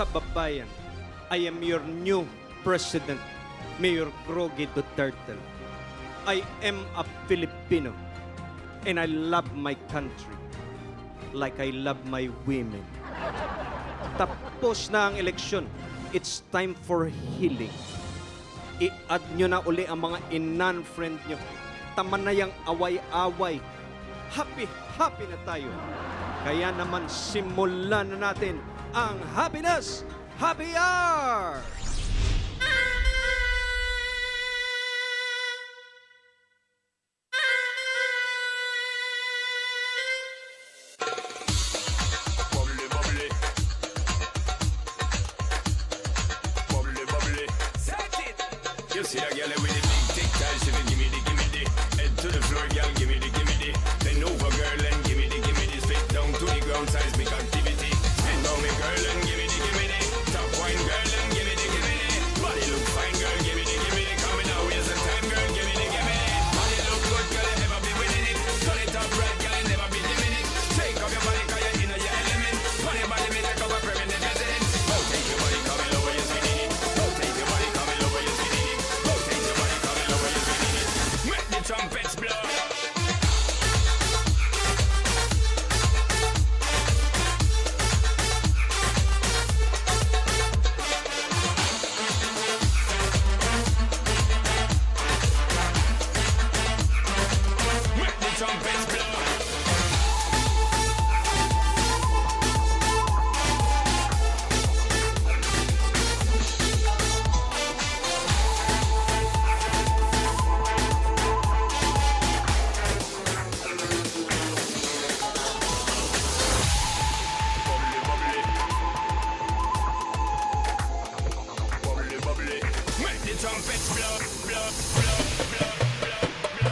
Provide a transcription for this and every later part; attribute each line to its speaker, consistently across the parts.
Speaker 1: kababayan, I am your new President, Mayor Grogy Duterte. I am a Filipino and I love my country like I love my women. Tapos na ang eleksyon. It's time for healing. I-add nyo na uli ang mga inan-friend nyo. Tama na yung away-away. Happy na tayo. Kaya naman simulan na natin ang Happiness Happy Hour!
Speaker 2: Bubbly, bubbly. Bubbly, bubbly. Set it. You see a girl with the big tic tac, she be gimme the. Head to the floor, girl, gimme the. Bend over, girl, and gimme the. Spit down to the ground, seismic activity. Bend down, me girl, and gimme the. Top wine, girl, and gimme the. Body look fine, girl, gimme the. Coming out, waste the time, girl, gimme the. Body look good, girl, you never be winning it. Turn it up right, girl, you never be dimming it. Take off your body, 'cause you're in your element. Funny body, me take over permanent resident. Oh, take your body, coming over, you're spinning it. Oh, take your body, coming over, you're spinning it. Oh, take your body, coming over, you're spinning it. Make the trumpets blow. Make the trumpets blow. Bubbly, bubbly. Bubbly, bubbly. Make the trumpets blow, blow, blow, blow, blow.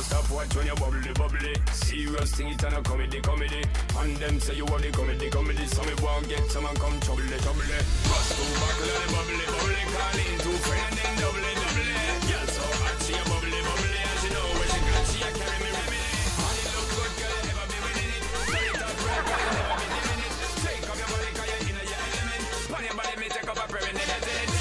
Speaker 2: Stop watch when you bubbly, bubbly. Serious thing, it and a comedy. And them say you want the comedy. So me won't get someone come trouble. Bust two buckle of the bubbly. Call in two friend and then double. Girl so hot, she a bubbly. And she know where she got, she a carry me remedy. Body look good, girl, you never be winning it. Turn it up right, girl, you never be dimming it. Take off your body, 'cause you're in your element. On your body, me take up a permanent resident.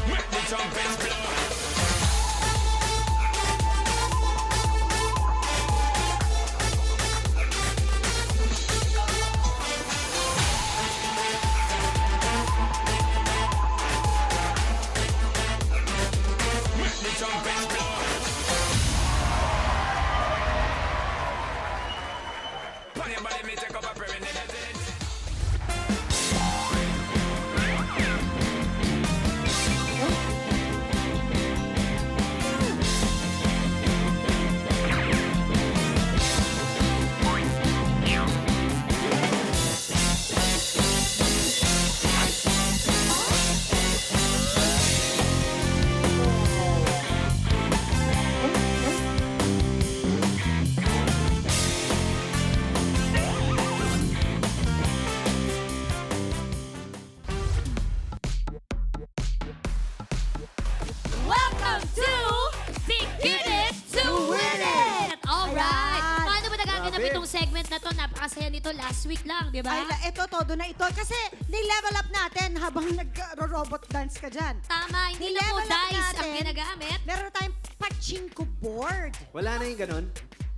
Speaker 2: Make the trumpets blow. Make the trumpets blow. On your body, me take up a permanent resident.
Speaker 3: Welcome to Begin It to Win It! Alright!
Speaker 4: Ayan.
Speaker 3: Paano ba nagaganap
Speaker 1: Grabe.
Speaker 3: itong segment na to? Napakasaya nito last week lang, di ba?
Speaker 4: Ay, ito, todo na ito. Kasi ni-level up natin habang nag-robot dance ka dyan.
Speaker 3: Tama, hindi na po
Speaker 4: Ni-level up
Speaker 3: dice ang
Speaker 4: natin.
Speaker 3: ginagamit.
Speaker 4: Meron na tayong pachinko board.
Speaker 1: Wala na yung ganun?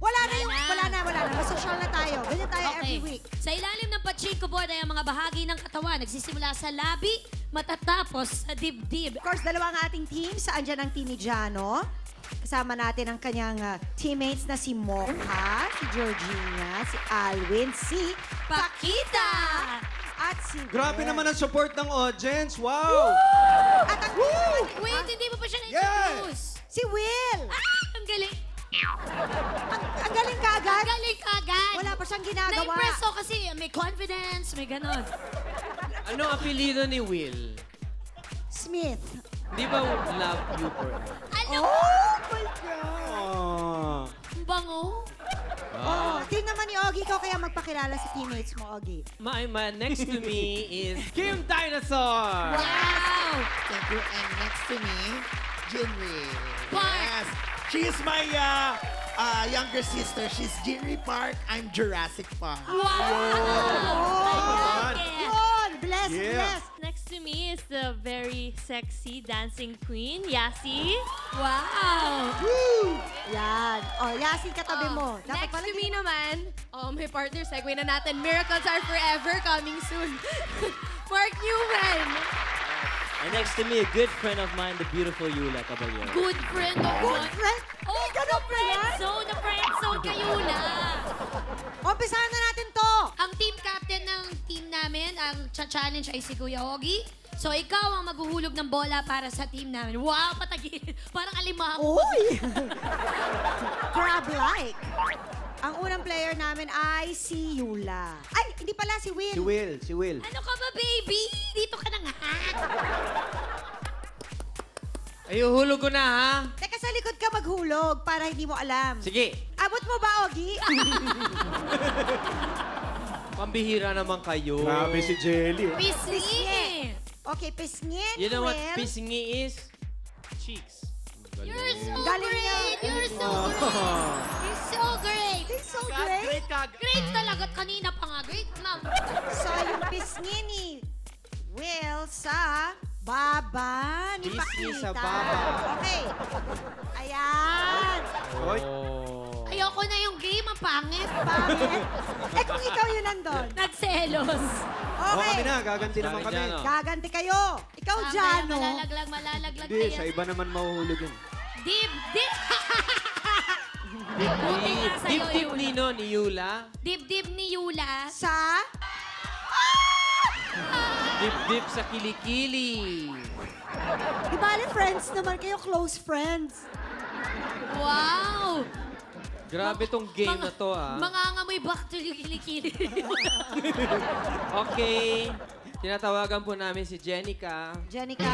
Speaker 4: Wala na yung,
Speaker 3: Wala na.
Speaker 4: wala na. Masosyal na tayo. Ganyan tayo every week.
Speaker 3: Sa ilalim ng pachinko board ay ang mga bahagi ng katawan. Nagsisimula sa labi, matatapos sa dibdib.
Speaker 4: Of course, dalawa ang ating teams. Andyan ang team ni Jano. Kasama natin ang kanyang teammates na si Mocha, si Georgina, si Alwin, si
Speaker 3: Pakita!
Speaker 4: At si
Speaker 1: Grabe
Speaker 4: Will.
Speaker 1: naman ang support ng audience. Wow!
Speaker 4: At ang
Speaker 3: Wait, hindi mo pa siya
Speaker 1: Yes!
Speaker 3: na-introduce.
Speaker 4: si Will.
Speaker 3: Ah, ang galing.
Speaker 4: Ang galing ka agad.
Speaker 3: Ang galing ka agad.
Speaker 4: Wala pa siyang ginagawa.
Speaker 3: Na-impress ako kasi may confidence, may ganon.
Speaker 5: Anong apelido ni Will?
Speaker 4: Smith.
Speaker 5: Di ba love you forever?
Speaker 3: Ano?
Speaker 4: Oh my God.
Speaker 1: Ah.
Speaker 3: Ang bango.
Speaker 4: Oh, tingnan naman ni Ogie ko kaya magpakilala sa teammates mo, Ogie.
Speaker 5: My next to me is Kim Dinosaur!
Speaker 3: Wow!
Speaker 6: Thank you. And next to me, Jinri.
Speaker 3: Park.
Speaker 6: Yes. She's my younger sister. She's Jinri Park. I'm Jurassic Park.
Speaker 3: Wow! I like it.
Speaker 4: Yun! Bless,
Speaker 1: Yeah.
Speaker 4: bless.
Speaker 7: Next to me is the very sexy dancing queen, Yasi.
Speaker 3: Wow!
Speaker 4: Yan. Oh, Yasi, katabi mo.
Speaker 8: Next
Speaker 4: pala
Speaker 8: to me naman, my partner, segue na natin, Miracles Are Forever, coming soon. Mark Newman.
Speaker 9: And next to me, a good friend of mine, the beautiful Yula Caballero.
Speaker 3: Good friend of
Speaker 4: Good
Speaker 3: mine.
Speaker 4: friend.
Speaker 3: Oh,
Speaker 4: Ganun ba yan?
Speaker 3: friend zone kayo na.
Speaker 4: Umpisahan na natin to.
Speaker 3: Ang team captain ng team namin, ang challenge ay si Kuya Ogie. So, ikaw ang maghuhulog ng bola para sa team namin. Wow, patagin. Parang alimango.
Speaker 4: Uy! Crab-like. Ang unang player namin ay si Yula. Ay, hindi pala, si Will.
Speaker 1: Si Will.
Speaker 3: Ano ka ba, baby? Dito ka na nga.
Speaker 5: Ay, uhulog ko na, ha?
Speaker 4: Teka, sa likod ka maghulog para hindi mo alam.
Speaker 5: Sige,
Speaker 4: Abot mo ba, Ogie?
Speaker 5: pambihira naman kayo.
Speaker 1: Grabe si Jelly. Oh.
Speaker 3: Pisngi.
Speaker 4: Okay, pisngin,
Speaker 5: You know what
Speaker 4: Will.
Speaker 5: pisngi is? Cheeks.
Speaker 3: You're so
Speaker 4: Galing niya.
Speaker 3: great. You're so great. You're so great.
Speaker 4: It's so great.
Speaker 3: Great talaga. Kanina pa nga. Great, ma'am.
Speaker 4: So, yung pisngi ni Will sa baba ni
Speaker 5: Pisngi
Speaker 4: Pakita.
Speaker 5: sa baba.
Speaker 4: Okay. Ayan.
Speaker 1: Hoy.
Speaker 5: Oh.
Speaker 3: Ayoko na yung game. Ang pangit.
Speaker 4: Bakit? Eh, kung ikaw yun nandun.
Speaker 3: Nagselos.
Speaker 1: Oh,
Speaker 4: Okay.
Speaker 1: kami na. Gaganti naman
Speaker 5: Sa akin
Speaker 1: kami.
Speaker 5: yan, oh.
Speaker 4: Gaganti kayo. Ikaw,
Speaker 3: Tama,
Speaker 4: Jano.
Speaker 3: Malalaglag
Speaker 1: Hindi,
Speaker 3: na
Speaker 1: sa
Speaker 3: yan.
Speaker 1: iba naman mahuhulog yun.
Speaker 3: Dip. Buti nga sa'yo,
Speaker 5: Dip-dip
Speaker 3: Yula.
Speaker 5: nino ni Yula.
Speaker 3: Dip ni Yula.
Speaker 4: Sa...
Speaker 5: Dip-dip sa kilikili.
Speaker 4: Di bali, friends naman kayo, close friends.
Speaker 3: Wow!
Speaker 5: Grabe tong game na to, ah.
Speaker 3: Mga ngamoy back to yung kilikili.
Speaker 5: Okay. Tinatawagan po namin si Jenica.
Speaker 4: Jenica.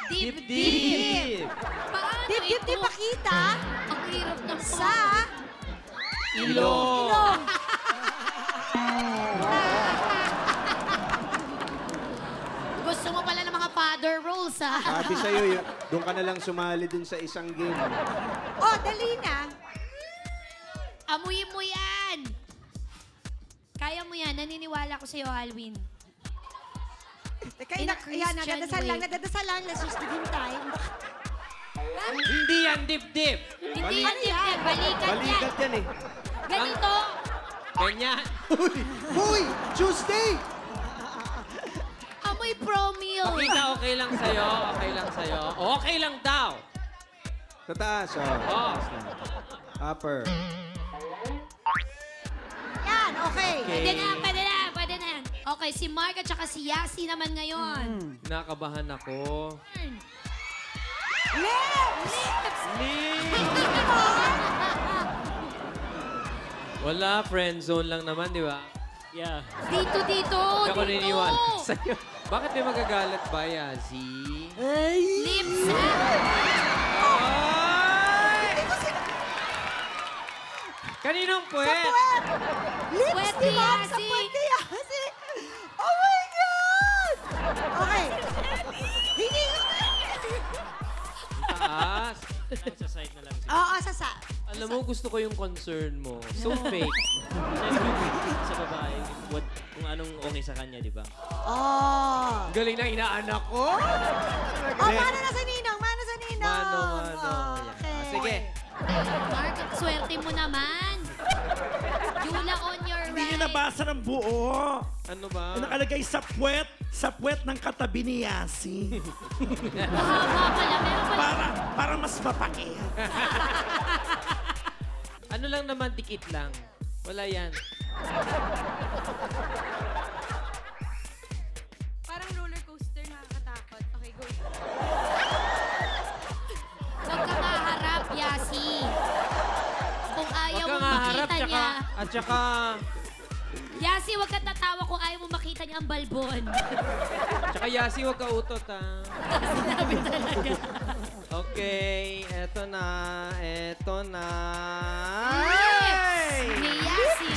Speaker 5: Dip-dip!
Speaker 3: Paano
Speaker 4: Dip-dip ni
Speaker 3: ito?
Speaker 4: Pakita
Speaker 3: Ang hirap ng
Speaker 4: sa...
Speaker 5: Ilong!
Speaker 4: Ilong.
Speaker 3: Gusto mo pala ng mga father roles, ha?
Speaker 1: Sabi sa'yo, doon ka na lang sumali dun sa isang game.
Speaker 4: Oh, dali na.
Speaker 3: Amuyin mo yan! Kaya mo yan. Naniniwala ko sa'yo, Alwin.
Speaker 4: Teka,
Speaker 3: In
Speaker 4: ayan,
Speaker 3: Christian
Speaker 4: nadadasal lang. Let's just give him time.
Speaker 5: Hindi yan dip-dip!
Speaker 3: Hindi yan, dip-dip. Balikan yan.
Speaker 1: Balikat yan eh.
Speaker 3: Ganito.
Speaker 5: Ganyan.
Speaker 1: Hoy! Tuesday!
Speaker 3: Amoy promil.
Speaker 5: Pakita, okay lang sa'yo. Okay lang sa'yo. Okay lang daw.
Speaker 1: Sa taas, oh.
Speaker 5: Oh.
Speaker 1: Upper.
Speaker 4: Yan, okay.
Speaker 3: Pwede na yan. Okay, si Mark at saka si Yasi naman ngayon.
Speaker 5: Nakabahan ako.
Speaker 4: Lips!
Speaker 5: Wala, friend zone lang naman, di ba?
Speaker 9: Yeah.
Speaker 3: Dito.
Speaker 5: Hindi ako niniwala sa'yo. Bakit may magagalat ba, Yazi?
Speaker 3: Lips, ha?
Speaker 5: Ay! Kaninong puwet?
Speaker 4: Lips
Speaker 3: Puwet
Speaker 4: ni
Speaker 3: ni
Speaker 4: Ma'am sa
Speaker 3: Yasi.
Speaker 4: puwet ni Yasi. Oh my God! Okay. Hindi.
Speaker 5: Taas.
Speaker 9: Sa side na lang.
Speaker 4: Oo, sasa.
Speaker 5: Alam mo, gusto ko yung concern mo. So fake.
Speaker 9: Sa babae, kung anong okay sa kanya, di ba?
Speaker 4: Oh.
Speaker 5: Galing na inaanak ko.
Speaker 4: Oh, mano na sa ninong. Mano sa ninong.
Speaker 5: Mano.
Speaker 4: Oh,
Speaker 5: Yan.
Speaker 4: okay.
Speaker 5: Sige.
Speaker 3: Mark, ang swerte mo naman. Yula on your right.
Speaker 6: Hindi niyo nabasa ng buo.
Speaker 5: Ano ba?
Speaker 6: Nakalagay sa puwet ng katabi ni Yasi.
Speaker 3: Mahaba pala. Meron pala.
Speaker 6: para mas mapaki.
Speaker 5: Ano lang naman, dikit lang. Wala yan.
Speaker 8: Parang roller coaster, nakakatakot. Okay, go.
Speaker 3: Huwag ka maharap, Yasi. Kung ayaw
Speaker 5: Huwag
Speaker 3: mong
Speaker 5: kang haharap,
Speaker 3: makita niya.
Speaker 5: at saka,
Speaker 3: Yasi, huwag ka tatawa kung ayaw mong makita niya ang balbon.
Speaker 5: tsaka Yasi, huwag ka utot, ha?
Speaker 3: Sinabi talaga.
Speaker 5: Okay, eto na.
Speaker 3: Lips ni Yasi.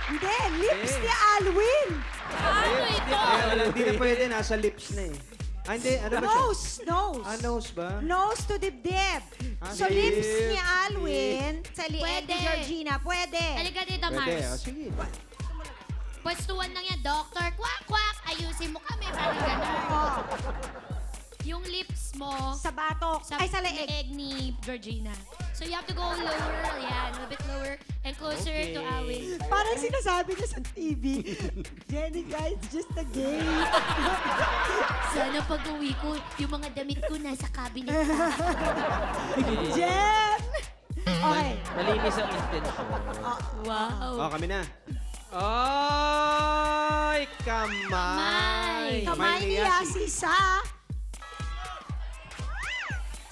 Speaker 4: Hindi, lips ni Alwin.
Speaker 3: Ano ito?
Speaker 1: Hindi na pwede, nasa lips na eh. Ah, hindi, ano ba siya?
Speaker 4: Nose, nose.
Speaker 1: Ah, nose ba?
Speaker 4: Nose to dibdib.
Speaker 1: Ah,
Speaker 4: So,
Speaker 1: dib,
Speaker 4: lips ni Alwin sa lieg
Speaker 3: Pwede.
Speaker 4: ni Georgina. Pwede.
Speaker 3: Halika dito,
Speaker 1: Pwede,
Speaker 3: Mars.
Speaker 1: oh, sige.
Speaker 3: Pwestuhan lang yan, Doctor. Kwak, kwak. Ayusin mo kami. Parang gano'n.
Speaker 4: Oh,
Speaker 3: Yung lips mo
Speaker 4: sa batok. Ay, sa leeg.
Speaker 3: ni Georgina. So you have to go lower. Yeah, a little bit lower. And closer to Awin.
Speaker 4: Parang sinasabi niya sa TV. Jenny, guys, just a game.
Speaker 3: Sana pag uwi ko, yung mga damit ko nasa cabinet pa.
Speaker 4: Jen! Okay.
Speaker 5: Malinis ang intensyon.
Speaker 3: Wow.
Speaker 1: Oh, kami na.
Speaker 5: Ay, kamay.
Speaker 4: Kamay ni Yasi sa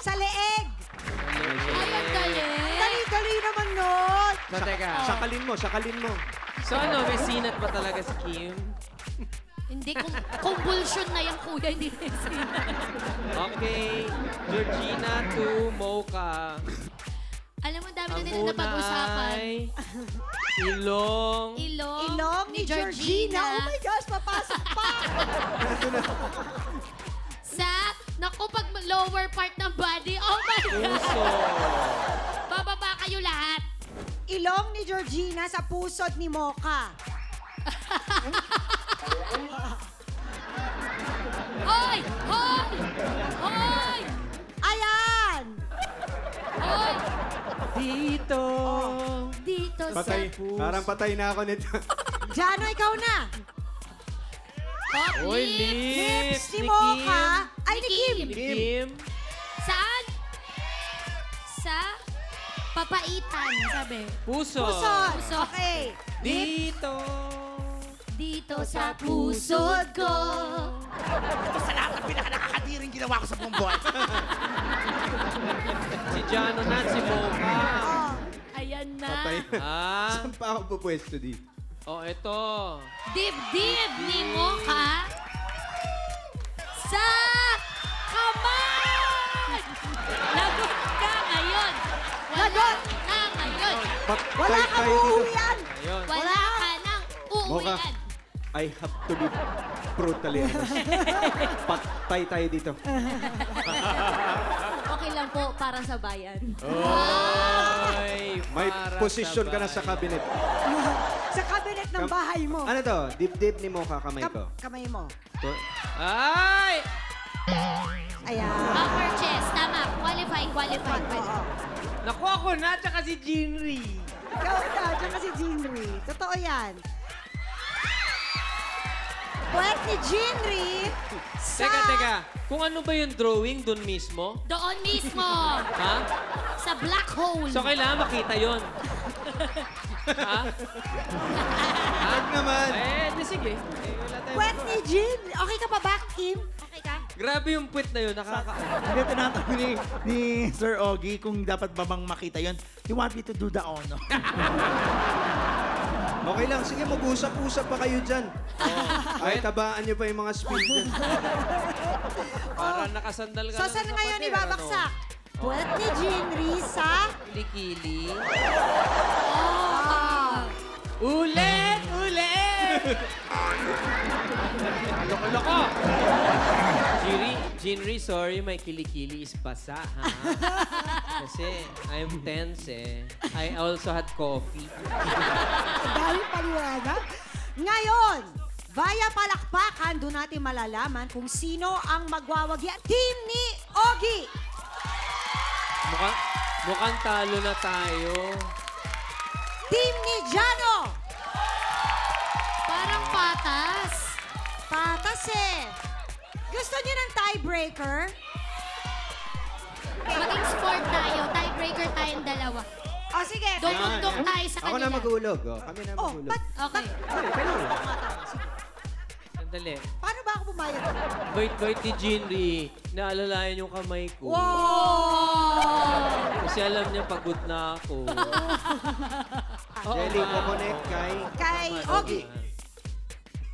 Speaker 4: leeg.
Speaker 3: Ay, ang galing.
Speaker 4: Dali-dali naman nun.
Speaker 5: So, teka.
Speaker 1: Sakalin mo.
Speaker 5: So ano, may sinat ba talaga si Kim?
Speaker 3: Hindi, convulsion na yung kuya, hindi na yung sila.
Speaker 5: Okay, Georgina to Mocha.
Speaker 3: Alam mo, dami na
Speaker 5: Ang
Speaker 3: nila
Speaker 5: una
Speaker 3: napag-usapan.
Speaker 5: ay ilong.
Speaker 3: Ilong
Speaker 4: ni Georgina. Oh my gosh, papasok pa.
Speaker 3: Naku, pag lower part ng body, oh my God!
Speaker 5: Puso.
Speaker 3: Bababa kayo lahat.
Speaker 4: Ilong ni Georgina sa pusod ni Mocha.
Speaker 3: Hoy! Hoy! Hoy!
Speaker 4: Ayan!
Speaker 3: Hoy!
Speaker 5: Dito.
Speaker 3: Dito
Speaker 1: Patay.
Speaker 3: sa puso.
Speaker 1: Parang patay na ako nito.
Speaker 4: Jano, ikaw na.
Speaker 3: Oh,
Speaker 5: Uy,
Speaker 3: lips.
Speaker 4: Lips ni Mocha. Ay, ni Kim.
Speaker 5: Ni Kim.
Speaker 3: Saan? Sa papaitan, sabi.
Speaker 5: Puso.
Speaker 4: Pusod.
Speaker 3: Puso.
Speaker 4: Okay.
Speaker 5: Dito.
Speaker 3: Dito sa pusod ko.
Speaker 6: Ito sa lahat ng pinaka-nakakadiring ginawa ko sa buong buhay.
Speaker 5: Si Jano na, si Mocha.
Speaker 4: Oh.
Speaker 3: Ayan na.
Speaker 1: Patay na.
Speaker 5: Ah.
Speaker 1: Saan pa ako pupwesto dito?
Speaker 5: Oh, ito.
Speaker 3: Dibdib ni Mocha sa kamay! Lagot ka ngayon. Wala
Speaker 4: Lagot!
Speaker 3: na ngayon.
Speaker 4: Wala
Speaker 1: Patay
Speaker 4: kang
Speaker 1: tayo dito.
Speaker 4: uuwian.
Speaker 5: Ayun.
Speaker 3: Wala ka nang
Speaker 1: Mocha,
Speaker 3: uuwian.
Speaker 1: I have to be brutally honest. Patay tayo dito.
Speaker 7: Okay lang po para sa bayan.
Speaker 5: Ay,
Speaker 1: May
Speaker 5: para
Speaker 1: posisyon ka na sa
Speaker 5: bayan.
Speaker 1: cabinet.
Speaker 4: Sa kabinet ng bahay mo.
Speaker 1: Ano to? Dibdib ni Mocha kamay ko.
Speaker 4: Kamay mo.
Speaker 1: To-
Speaker 5: Ay!
Speaker 4: Ayan.
Speaker 3: Upper chest. Tama. Qualified.
Speaker 4: Oo.
Speaker 5: Naku, ako na, tsaka si Jinri.
Speaker 4: Ikaw na, dyan kasi Jinri. Totoo yan. Puwet ni Jinri sa...
Speaker 5: Teka. Kung ano ba yung drawing dun mismo?
Speaker 3: Doon mismo.
Speaker 5: Ha?
Speaker 3: Sa black hole.
Speaker 5: So, kailangan makita yon. Ha?
Speaker 1: Wag naman.
Speaker 5: Di sige. Wala tayong
Speaker 4: Puwet
Speaker 5: magawa.
Speaker 4: ni Jinri. Okay ka pa ba, Kim? Okay ka?
Speaker 5: Grabe yung puwet na yun,
Speaker 6: Hindi, tinatanong ni Sir Ogie kung dapat ba bang makita yun. You want me to do the ono?
Speaker 1: Okay lang. Sige, mag-usap-usap pa kayo dyan. Ay, tabaan nyo pa yung mga speed dyan.
Speaker 5: Para nakasandal ka
Speaker 4: So,
Speaker 5: lang
Speaker 4: saan
Speaker 5: sa
Speaker 4: ngayon
Speaker 5: pader,
Speaker 4: ibabaksak? Puwet ni Jinri sa...
Speaker 5: Kilikili.
Speaker 4: Ah.
Speaker 5: Ulit! Loko-loko! Jinri, sorry, may kilikili is basa, ha? Kasi I'm tense, eh. I also had coffee.
Speaker 4: Dahil paliwanag. Ngayon, via palakpakan, doon natin malalaman kung sino ang magwawagi. Team ni Ogie.
Speaker 5: Mukhang talo na tayo.
Speaker 4: Team ni Jano.
Speaker 3: Parang patas.
Speaker 4: Patas eh. Gusto niyo ng tiebreaker?
Speaker 3: Maging sport tayo. Tiebreaker tayong dalawa.
Speaker 4: O sige.
Speaker 3: Dumugtong tayo sa
Speaker 1: Ako na
Speaker 3: kanila.
Speaker 1: maghulog. Kami na
Speaker 4: Oh,
Speaker 1: maghulog.
Speaker 4: ba't?
Speaker 3: Okay.
Speaker 5: Sandali.
Speaker 4: Paano ba ako pumayag?
Speaker 5: Bait-bait ni Jinri. Naalalayan yung kamay ko.
Speaker 4: Wow!
Speaker 5: Kasi alam niya pagod na ako.
Speaker 1: Jelly, kukonek kay...
Speaker 4: Kay Ogie.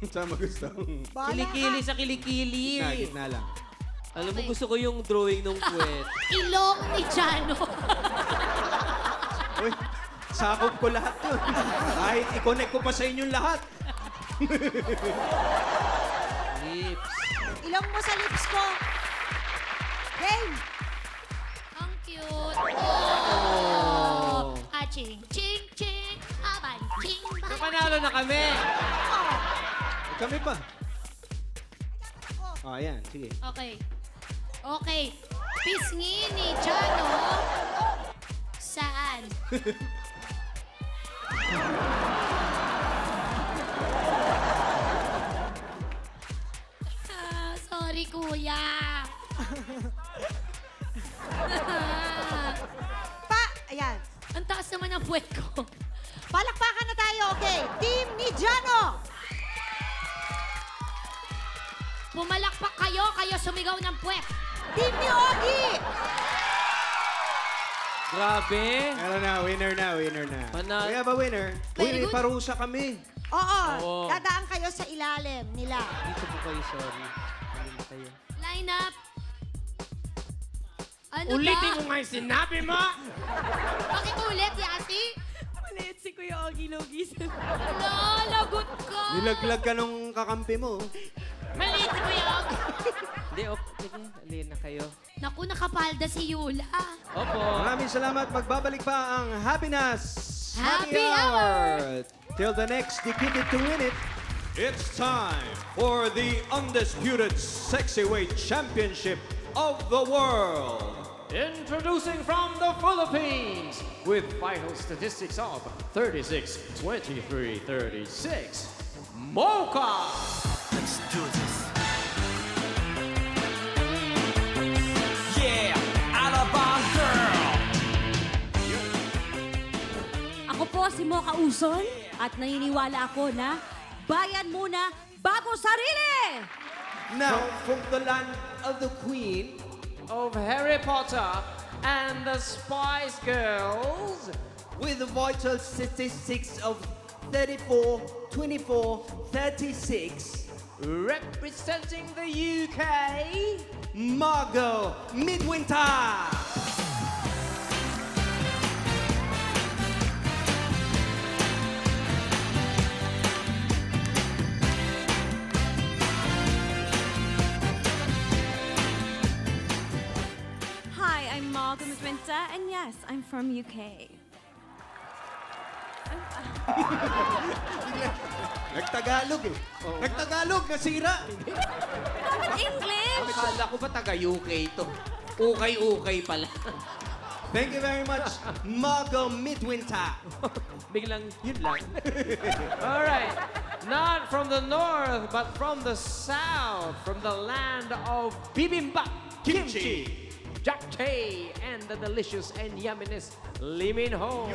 Speaker 1: Saan mo gusto?
Speaker 4: Bahala
Speaker 5: Kilikili
Speaker 4: ka.
Speaker 5: sa kilikili.
Speaker 1: Gitna lang.
Speaker 5: Alam mo, gusto ko yung drawing ng puwet.
Speaker 3: Ilong ni Jano.
Speaker 1: Uy, sakop ko lahat yun. Kahit i-connect ko pa sa inyong lahat.
Speaker 5: Lips.
Speaker 4: Ilong mo sa lips ko. Game!
Speaker 3: Ang cute. Oh. Ching, ching, ching. Aban, ching,
Speaker 5: So, panalo na kami.
Speaker 1: Kami pa. Oh, ayan. Sige.
Speaker 3: Okay. Okay. Pisngi ni Jano. Saan? Sorry, kuya.
Speaker 4: Ayan.
Speaker 3: Ang taas naman ang puwet ko.
Speaker 4: Palakpakan na tayo, okay? Team ni Jano!
Speaker 3: Pumalakpak kayo, kayo sumigaw ng puwet.
Speaker 4: Team ni Ogie!
Speaker 5: Grabe.
Speaker 1: Meron na, winner na, winner na.
Speaker 5: Panalo.
Speaker 1: We have a winner.
Speaker 3: Very
Speaker 1: Uy, may
Speaker 3: good.
Speaker 1: parusa kami.
Speaker 4: Oo,
Speaker 5: Oo.
Speaker 4: dadaan kayo sa ilalim nila.
Speaker 5: Dito po kayo, sorry. Ano na kayo?
Speaker 3: Line up. Ano
Speaker 5: Ulitin
Speaker 3: ba?
Speaker 5: mo nga yung sinabi mo!
Speaker 3: Pakiulit, Yati.
Speaker 8: Maliit si Kuya Ogie Logis.
Speaker 3: Ala, lagot ka.
Speaker 1: Nilaglag ka nung kakampi mo.
Speaker 3: Maliit si Kuya Og.
Speaker 5: Hindi, okay. Sige, alin na kayo.
Speaker 3: Naku, nakapalda si Yula.
Speaker 5: Opo.
Speaker 1: Maraming salamat. Magbabalik pa ang Happiness
Speaker 3: Happy Hour.
Speaker 1: Till the next Decade to Win It. It's time for the undisputed Sexy Weight Championship of the World.
Speaker 10: Introducing from the Philippines with vital statistics of 36, 23, 36, Mocha!
Speaker 2: Let's do this. Yeah, Alaba girl.
Speaker 11: Ako po si Mocha Uson at naniniwala ako na bayan muna bago sarili!
Speaker 1: Now, from the land of the Queen,
Speaker 10: Of Harry Potter and the Spice Girls,
Speaker 1: with the vital statistics of 34, 24, 36,
Speaker 10: representing the UK,
Speaker 1: Margot Midwinter.
Speaker 11: Hi, I'm Margaret Midwinter and yes, I'm from UK.
Speaker 1: Nagtagalog eh. Nagtagalog, nasira.
Speaker 11: English!
Speaker 5: Akala ko ba taga-UK to? Ukay-ukay pala.
Speaker 1: Thank you very much, Margot Midwinter.
Speaker 5: Biglang yun lang.
Speaker 10: all right, not from the north, but from the south, from the land of bibimbap,
Speaker 1: Kimchi.
Speaker 10: Jack Tay, and the delicious and yumminess Lee Min Ho.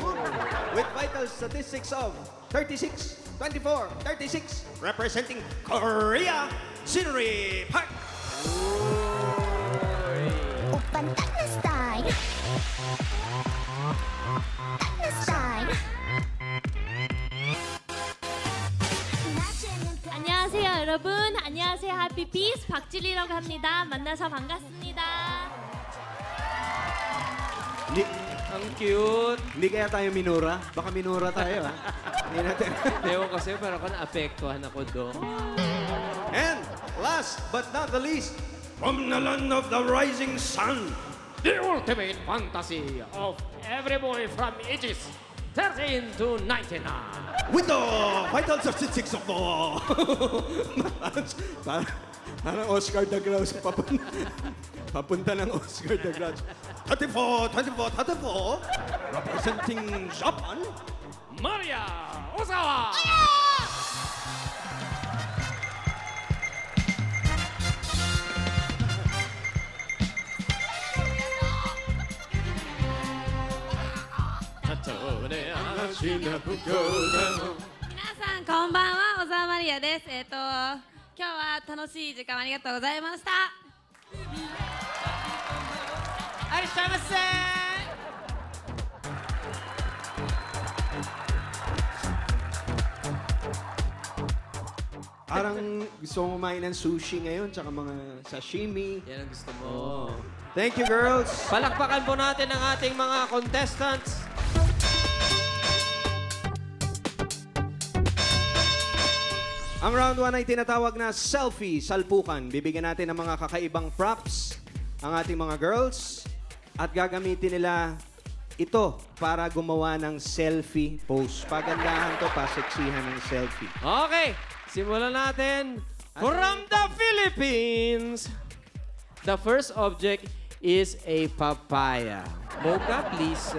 Speaker 1: With vital statistics of 36, 24, 36, representing Korea, Scenery Park.
Speaker 7: 안녕하세요, 여러분. 안녕하세요, Happy Peace. 박진리라고 합니다. 만나서 반갑습니다.
Speaker 5: Ang cute.
Speaker 1: Hindi kaya tayo minura? Baka minura tayo, ha? Hindi natin.
Speaker 5: Ewan kasi, pero ako naapektuhan ako doon.
Speaker 1: And last but not the least, from the land of the rising sun,
Speaker 10: The ultimate fantasy of every boy from ages 13 to 99.
Speaker 1: with the vital statistics of the... parang Oscar the Grouch papunta ng Oscar the Grouch. 34, 24, 34, representing Japan.
Speaker 10: Maria Ozawa.
Speaker 7: 皆さんこんばんは、小沢マリアです。今日は楽しい時間ありがとうございました。
Speaker 10: Ay, siya
Speaker 1: Parang gusto mo kumain ng sushi ngayon, tsaka mga sashimi.
Speaker 5: Yan ang gusto mo.
Speaker 1: Oh. Thank you, girls.
Speaker 10: Palakpakan po natin ang ating mga contestants.
Speaker 1: Ang round 1 ay tinatawag na selfie, salpukan. Bibigyan natin ng mga kakaibang props ang ating mga girls at gagamitin nila ito para gumawa ng selfie pose. Pagandahan to, paseksihan ng selfie.
Speaker 10: Okay, simulan natin. From the Philippines, the first object is a papaya. Mocha, please.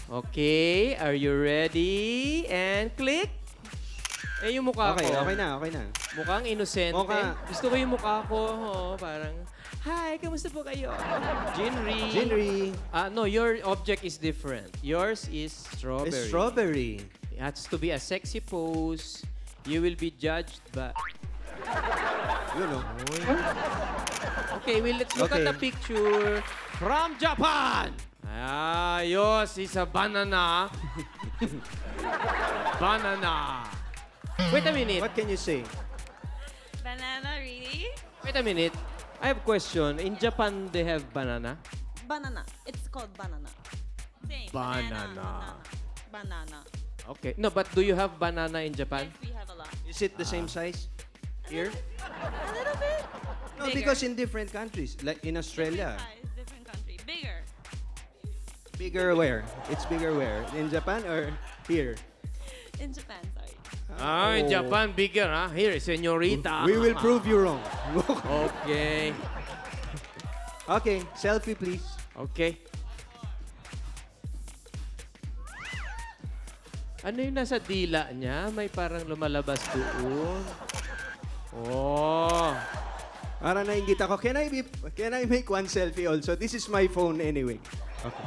Speaker 10: Okay, are you ready? And click. Eh, yung mukha
Speaker 1: Okay,
Speaker 10: ko.
Speaker 1: okay na, okay na.
Speaker 10: Mukhang inosente.
Speaker 1: Mukha.
Speaker 10: Gusto ko yung mukha ko. Oh, parang, hi, kamusta po kayo? Jinri.
Speaker 1: Jinri.
Speaker 10: No, your object is different. Yours is strawberry.
Speaker 1: Strawberry.
Speaker 10: It has to be a sexy pose. You will be judged by...
Speaker 1: Yun, oh.
Speaker 10: Okay, let's look at
Speaker 1: Okay.
Speaker 10: the picture from Japan. Ayos, it's a banana. Banana. Wait a minute.
Speaker 1: What can you say?
Speaker 7: Banana, really?
Speaker 10: Wait a minute. I have a question. In Japan, they have banana?
Speaker 11: Banana. It's called banana.
Speaker 7: Same.
Speaker 10: Banana.
Speaker 11: Banana.
Speaker 10: Okay. No, but do you have banana in Japan?
Speaker 11: We have a lot.
Speaker 1: Is it the same size here?
Speaker 11: A little bit.
Speaker 1: No, because in different countries, like in Australia.
Speaker 11: Different country. Bigger.
Speaker 1: Bigger where? It's bigger where? In Japan or here?
Speaker 11: In Japan, sorry.
Speaker 10: In
Speaker 1: Oh.
Speaker 10: Japan, bigger, huh? Here, señorita.
Speaker 1: We will prove you wrong.
Speaker 10: Okay.
Speaker 1: Okay, selfie please.
Speaker 10: Okay. Ano yung nasa dila niya? May parang lumalabas doon. Oh.
Speaker 1: Para nainggit ako. Can I make one selfie also? This is my phone anyway. Okay.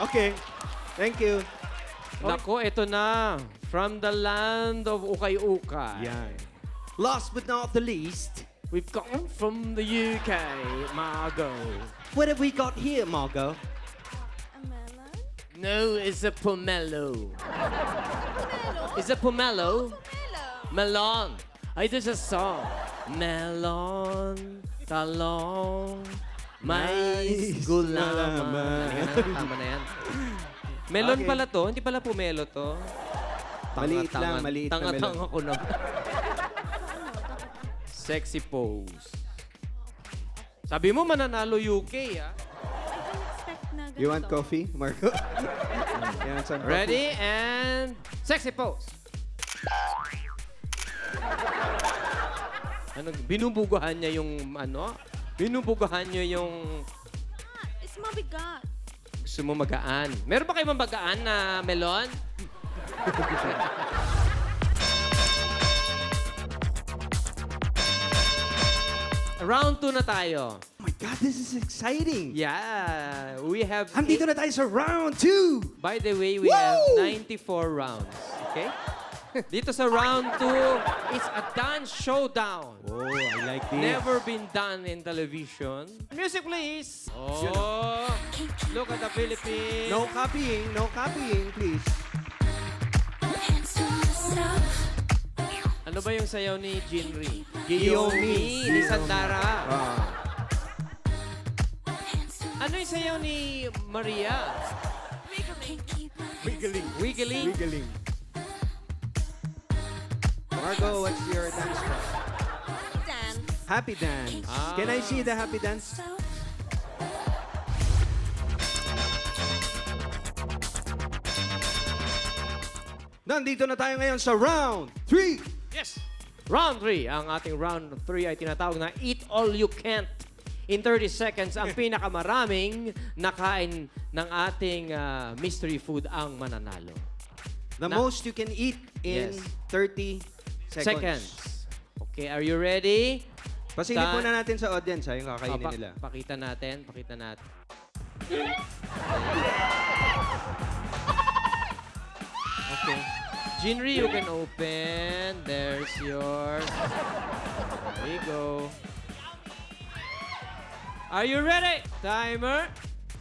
Speaker 1: Okay. Thank you.
Speaker 10: Nako, ito na. From the land of Ukay-Ukay.
Speaker 1: Yan. Last but not the least,
Speaker 10: We've come from the UK, Margot.
Speaker 1: what have we got here, Margot?
Speaker 7: A melon?
Speaker 10: No, it's a pomelo. It's a pomelo? Melon. Ay, there's a song. Melon, talong, mais,
Speaker 1: Mais,
Speaker 10: gulaman.
Speaker 1: gulaman.
Speaker 10: Yan, tama na yan. Melon
Speaker 1: Okay.
Speaker 10: pala to, hindi pala pomelo to.
Speaker 1: Maliit lang, maliit na melon.
Speaker 10: Tanga-tanga ko naman. Sexy pose. Sabi mo mananalo UK, ah.
Speaker 1: You want coffee, Marco? Yan, some coffee.
Speaker 10: Ready and sexy pose. Ano, binubugahan niya yung ano? Binubugahan niyo yung
Speaker 7: It's mabigat.
Speaker 10: gusto mo magaan. Meron ba kayo magaan na melon? Round 2 na tayo.
Speaker 1: Oh my God, this is exciting.
Speaker 10: Yeah, we have...
Speaker 1: Andito na tayo sa round 2.
Speaker 10: By the way, we have 94 rounds. Okay? Dito sa round 2, it's a dance showdown.
Speaker 1: Oh, I like this.
Speaker 10: Never been done in television. Music, please. Oh, look at the Philippines.
Speaker 1: No copying, please.
Speaker 10: Ano ba yung sayaw ni Jinri?
Speaker 1: Giyomi.
Speaker 10: Ni Sandara.
Speaker 1: Ah.
Speaker 10: Ano yung sayaw ni Maria?
Speaker 1: Wiggling.
Speaker 10: Wiggling.
Speaker 1: Margo, what's your dance step?
Speaker 11: Dance.
Speaker 1: Happy dance. Can I see the happy dance? Nandito na tayo ngayon sa round 3.
Speaker 10: Yes! Round 3. Ang ating round 3 ay tinatawag na Eat All You Can't. In 30 seconds, ang pinakamaraming nakain ng ating mystery food ang mananalo.
Speaker 1: The most you can eat in
Speaker 10: Yes.
Speaker 1: 30 seconds.
Speaker 10: Okay, are you ready?
Speaker 1: Pasilip muna natin sa audience, ha, yung kakainin nila.
Speaker 10: Pakita natin. Okay. Jinri, you can open. There's yours. There you go. Are you ready? Timer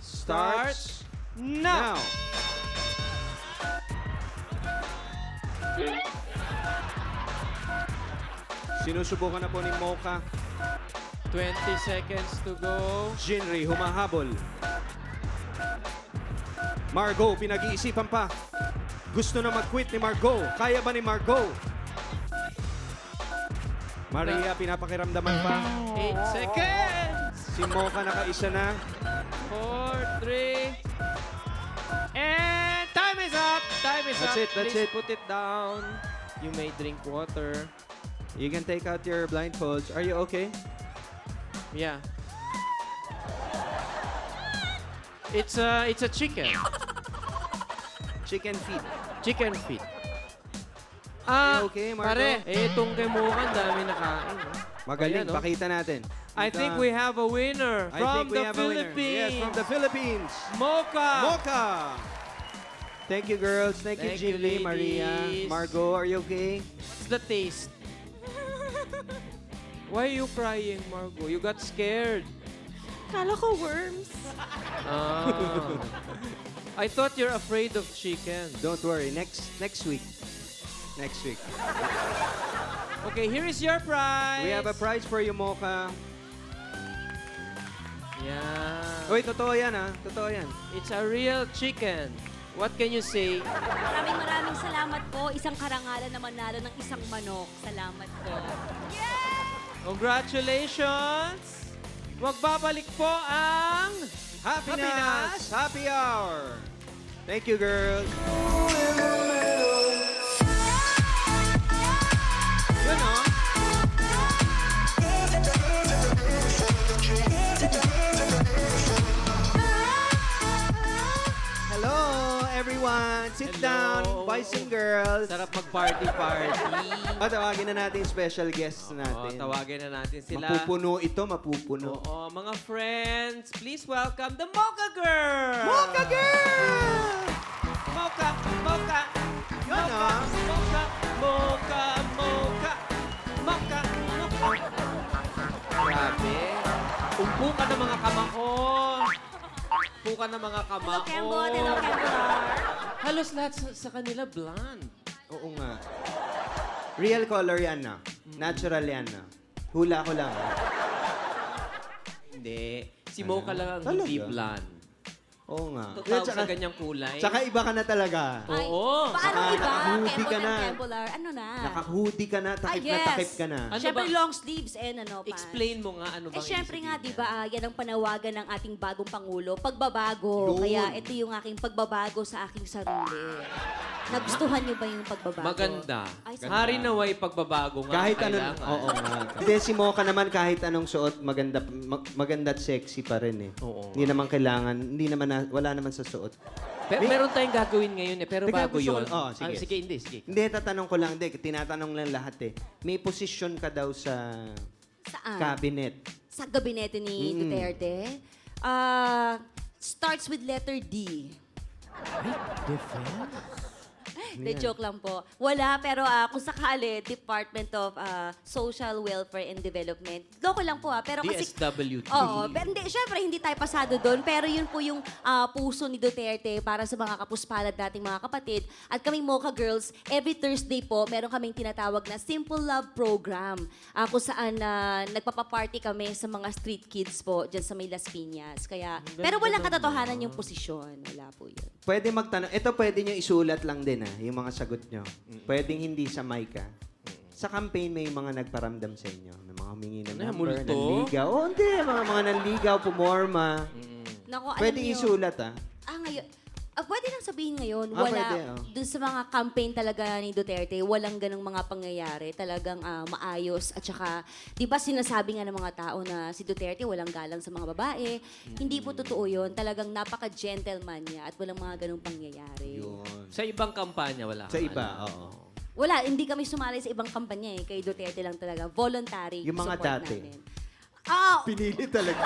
Speaker 10: starts now.
Speaker 1: Sinusubukan na po ni Mocha.
Speaker 10: 20 seconds to go.
Speaker 1: Jinri, humahabol. Margot, pinag-iisipan pa. Gusto na mag-quit ni Margot. Kaya ba ni Margot? Maria, pinapakiramdaman pa.
Speaker 10: 8 seconds.
Speaker 1: Si Mocha nakaisa na.
Speaker 10: 4, 3. And time is up.
Speaker 1: That's it, that's
Speaker 10: Please
Speaker 1: it.
Speaker 10: put it down. You may drink water.
Speaker 1: You can take out your blindfolds. Are you okay?
Speaker 10: Yeah. It's a chicken.
Speaker 1: Chicken feet.
Speaker 10: Chicken feet.
Speaker 1: Okay, Marco?
Speaker 10: Pare, itong kay Mocha, dami nakain.
Speaker 1: Magaling,
Speaker 10: Ayan, oh.
Speaker 1: pakita natin.
Speaker 10: I think we have a winner
Speaker 1: I
Speaker 10: from
Speaker 1: think we
Speaker 10: the
Speaker 1: have a winner.
Speaker 10: Philippines.
Speaker 1: Yes, from the Philippines.
Speaker 10: Mocha.
Speaker 1: Mocha! Thank you, girls. Thank you,
Speaker 10: Thank you,
Speaker 1: Jinri, Maria,
Speaker 10: ladies.
Speaker 1: Margot. Are you okay?
Speaker 10: What's the taste? Why are you crying, Margot? You got scared.
Speaker 8: Kala ko worms.
Speaker 10: Ah. I thought you're afraid of chicken.
Speaker 1: Don't worry. Next week. Next week.
Speaker 10: Okay, here is your prize.
Speaker 1: We have a prize for you, Mocha.
Speaker 10: Yeah.
Speaker 1: Uy, totoo yan, ha? Totoo yan.
Speaker 10: It's a real chicken. What can you say?
Speaker 11: Maraming salamat po. Isang karangalan na manalo ng isang manok. Salamat po.
Speaker 10: Congratulations! Magbabalik po ang
Speaker 1: Happiness Happy Hour. Thank you, girls. Yun, oh. Hello, everyone. Sit down, boys and girls.
Speaker 10: Sarap mag-party-party.
Speaker 1: Tawagin na natin yung special guests
Speaker 10: Oo,
Speaker 1: natin.
Speaker 10: tawagin na natin sila.
Speaker 1: Mapupuno ito, mapupuno.
Speaker 10: Oo, mga friends, please welcome the Mocha Girl!
Speaker 1: Mocha Girl!
Speaker 10: Mocha! Mocha!
Speaker 1: Yun,
Speaker 10: Mocha!
Speaker 1: ah.
Speaker 10: Mocha! Mocha! Mocha! Mocha! Mocha! Grabe. Umpo ka ng mga kamako. Umpo ka ng mga kamako.
Speaker 11: Kembot. Hello, Kembot.
Speaker 10: Halos lahat sa kanila blonde.
Speaker 1: Oo nga. Real color yan na. Natural yan na. Hula ko lang.
Speaker 10: Hindi. Si Mocha lang ang
Speaker 1: Talaga?
Speaker 10: hindi blonde.
Speaker 1: Oo nga.
Speaker 10: Totoo sa ganyang kulay.
Speaker 1: Tsaka iba ka na talaga.
Speaker 11: Ay,
Speaker 10: Oo.
Speaker 11: paano iba?
Speaker 1: naka-hoodie ka
Speaker 11: Kembot
Speaker 1: na.
Speaker 11: and Kembular. Ano na?
Speaker 1: Naka-hoodie ka na, takip na
Speaker 11: yes.
Speaker 1: takip ka na.
Speaker 10: Ano
Speaker 11: Siyempre,
Speaker 10: ba?
Speaker 11: long sleeves and ano pa.
Speaker 10: Explain mo nga ano bang
Speaker 11: Siyempre
Speaker 10: ibig
Speaker 11: nga, di
Speaker 10: sabihin
Speaker 11: ba, yan ang panawagan ng ating bagong Pangulo, pagbabago.
Speaker 1: Yun.
Speaker 11: Kaya ito yung aking pagbabago sa aking sarili. Nagustuhan niyo ba yung pagbabago?
Speaker 10: Maganda.
Speaker 11: Ay,
Speaker 10: Hari naway pagbabago nga.
Speaker 1: Kahit anong,
Speaker 10: kailangan.
Speaker 1: oo nga. Hindi, si Mocha naman kahit anong suot, maganda at sexy pa rin eh.
Speaker 10: Oo.
Speaker 1: Hindi naman kailangan, hindi naman, wala naman sa suot.
Speaker 10: Meron tayong gagawin ngayon eh, pero
Speaker 1: Teka,
Speaker 10: bago
Speaker 1: gusto ko-
Speaker 10: yun.
Speaker 1: sige.
Speaker 10: Sige, hindi, sige.
Speaker 1: Hindi, tatanong ko lang, hindi, tinatanong lang lahat eh. May posisyon ka daw sa
Speaker 11: Saan?
Speaker 1: cabinet.
Speaker 11: Sa gabinete ni
Speaker 1: Mm.
Speaker 11: Duterte. Starts with letter D. De joke lang po. Wala, pero kung sakali, Department of Social Welfare and Development. Loko lang po pero kasi...
Speaker 10: DSWD.
Speaker 11: Oo, pero hindi, syempre hindi tayo pasado doon, pero yun po yung puso ni Duterte para sa mga kapuspalad nating mga kapatid. At kaming Mocha Girls, every Thursday po, meron kaming tinatawag na Simple Love Program, kung saan nagpapaparty kami sa mga street kids po, dyan sa may Las Piñas. Kaya, pero walang katotohanan yung posisyon. Wala po yun.
Speaker 1: Pwede magtanong, ito pwede nyo isulat lang din yung mga sagot nyo. Pwedeng hindi sa mic Sa campaign may mga nagparamdam sa inyo, ng mga humingi ng
Speaker 10: Ano,
Speaker 1: number,
Speaker 10: multo?
Speaker 1: nanligaw. Oo, hindi, mga nanligaw, pumorma.
Speaker 11: Naku, alam
Speaker 1: Pwede
Speaker 11: niyo-
Speaker 1: isulat
Speaker 11: ngayon. Pwede lang sabihin ngayon,
Speaker 1: Ah,
Speaker 11: wala.
Speaker 1: pwede, oh.
Speaker 11: Dun sa mga campaign talaga ni Duterte, walang ganong mga pangyayari. Talagang maayos. At saka, di ba sinasabi nga ng mga tao na si Duterte walang galang sa mga babae. Hindi po totoo yun. Talagang napaka-gentleman niya at walang mga ganong pangyayari.
Speaker 1: Yun.
Speaker 10: Sa ibang kampanya, wala
Speaker 1: Sa
Speaker 10: kang
Speaker 1: iba,
Speaker 10: alam.
Speaker 1: oo.
Speaker 11: Wala, hindi kami sumali sa ibang kampanya eh. Kay Duterte lang talaga. Voluntary
Speaker 1: Yung mga
Speaker 11: support
Speaker 1: dati.
Speaker 11: namin. Ah,
Speaker 1: Pinili talaga.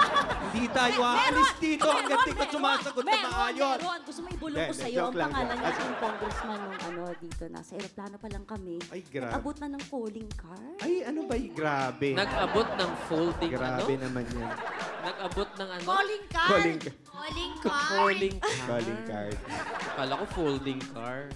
Speaker 1: Hindi tayo aalis dito hanggang di ka sumasagot na maayos.
Speaker 11: Meron. Gusto mo ibulong ko
Speaker 1: Hindi,
Speaker 11: sa'yo.
Speaker 1: joke
Speaker 11: Ang
Speaker 1: lang,
Speaker 11: pangalan
Speaker 1: joke.
Speaker 11: niya yung congressman nung dito. Nasa aeroplano pa lang kami.
Speaker 1: Ay, grabe.
Speaker 11: Nag-abot na ng calling card.
Speaker 1: Ay, ano ba yung grabe?
Speaker 5: Nag-abot ng folding
Speaker 1: Grabe naman yan.
Speaker 5: Nag-abot ng ano?
Speaker 4: Calling card.
Speaker 1: Calling,
Speaker 3: Calling card.
Speaker 5: Folding
Speaker 1: calling card.
Speaker 5: Kala ko folding car.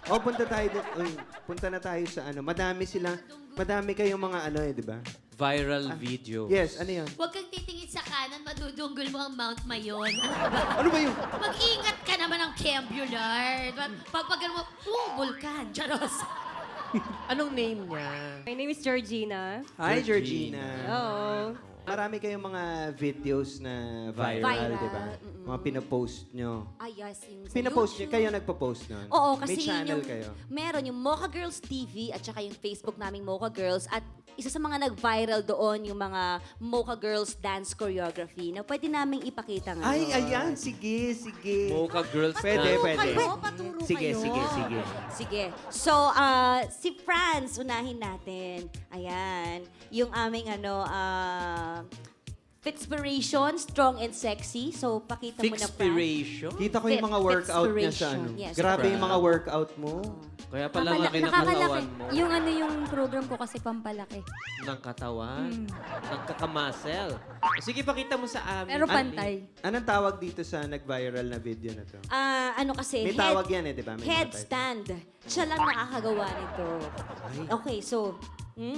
Speaker 1: Oh, punta tayo dito. Uy, punta na tayo sa ano. Madami kayong mga ano eh, di ba?
Speaker 5: Viral video.
Speaker 1: Yes, ano yun?
Speaker 3: Huwag kang titingin sa kanan, madudunggol mo ang Mount Mayon. Ano ka ba?
Speaker 1: Ano ba yun?
Speaker 3: Mag-ingat ka naman ng Cambular. Pag mo, vulkan. Charos.
Speaker 5: Anong name niya?
Speaker 8: My name is Georgina.
Speaker 1: Hi, Georgina.
Speaker 8: Hello.
Speaker 1: Marami kayong mga videos na viral,
Speaker 11: Viral,
Speaker 1: di ba? Mga pinopost nyo.
Speaker 11: Ay, yes. Yung sa
Speaker 1: Pinopost nyo?
Speaker 11: YouTube.
Speaker 1: Kayo nagpo-post nun?
Speaker 11: Oo, kasi
Speaker 1: May channel
Speaker 11: yung,
Speaker 1: kayo?
Speaker 11: meron yung Mocha Girls TV at saka yung Facebook naming Mocha Girls at isa sa mga nag-viral doon yung mga Mocha Girls dance choreography na pwede naming ipakita ngayon.
Speaker 1: Ay, ayan. Sige, sige.
Speaker 5: Mocha Girls
Speaker 1: Pwede,
Speaker 5: Dance.
Speaker 1: pwede.
Speaker 4: Paturo
Speaker 1: Sige,
Speaker 4: kayo.
Speaker 1: sige, sige.
Speaker 11: Sige. So, si Franz, unahin natin. Ayan. Yung aming Fitspiration, strong and sexy. So, pakita mo na, Franz.
Speaker 5: Fixpiration?
Speaker 1: Kita ko yung mga workout niya sa ano.
Speaker 11: Yes,
Speaker 1: Grabe yung mga
Speaker 5: Frank.
Speaker 1: workout mo.
Speaker 5: Kaya pala laki ng katawan mo.
Speaker 8: Yung program ko kasi pampalaki.
Speaker 5: Ng katawan. Ng kakamasel. Sige, pakita mo sa amin.
Speaker 8: Pero pantay.
Speaker 1: Anong tawag dito sa nag-viral na video na to?
Speaker 11: Kasi,
Speaker 1: May tawag yan eh, di ba? May mga
Speaker 11: headstand. Siya lang nakakagawa nito. Okay, so,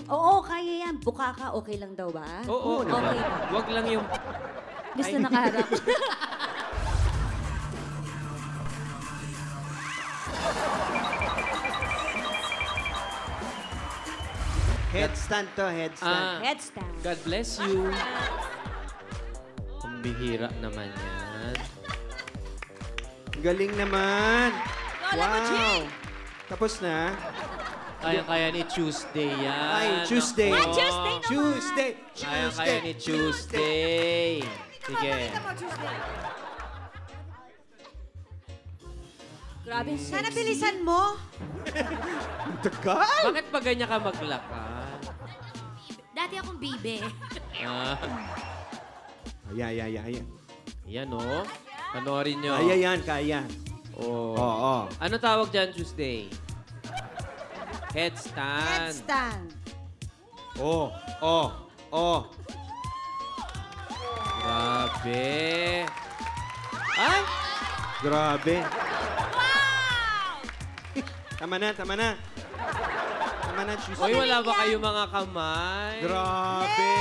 Speaker 11: oo, kaya yan. Buka ka, okay lang daw ba?
Speaker 5: Oo, naman.
Speaker 11: Okay.
Speaker 5: Wag lang yung...
Speaker 8: Gusto nakaharap.
Speaker 1: Headstand to, headstand.
Speaker 11: Headstand.
Speaker 5: God bless you. Ang bihira naman yan.
Speaker 1: Galing naman.
Speaker 11: Lola mo, Jing!
Speaker 1: Tapos na?
Speaker 5: Kaya-kaya ni Tuesday yan.
Speaker 1: Ay, Tuesday.
Speaker 5: Nako.
Speaker 11: Tuesday naman.
Speaker 1: Tuesday.
Speaker 5: Kaya-kaya ni Tuesday. Sige.
Speaker 11: Grabe.
Speaker 4: Sana bilisan mo.
Speaker 1: Tagal.
Speaker 5: Bakit pa ganyan ka maglakad?
Speaker 3: Dati akong bibe.
Speaker 5: Ah,
Speaker 1: Ayan.
Speaker 5: yan oh. Panoorin nyo.
Speaker 1: Ayan, kaya.
Speaker 5: Oh.
Speaker 1: Oo.
Speaker 5: Ano tawag dyan, Tuesday? Headstand.
Speaker 4: Headstand.
Speaker 1: Oh.
Speaker 5: Grabe. Ay!
Speaker 1: Grabe. Tama na. Tama na, Tuesday.
Speaker 5: Oy, wala ba kayo mga kamay?
Speaker 1: Grabe.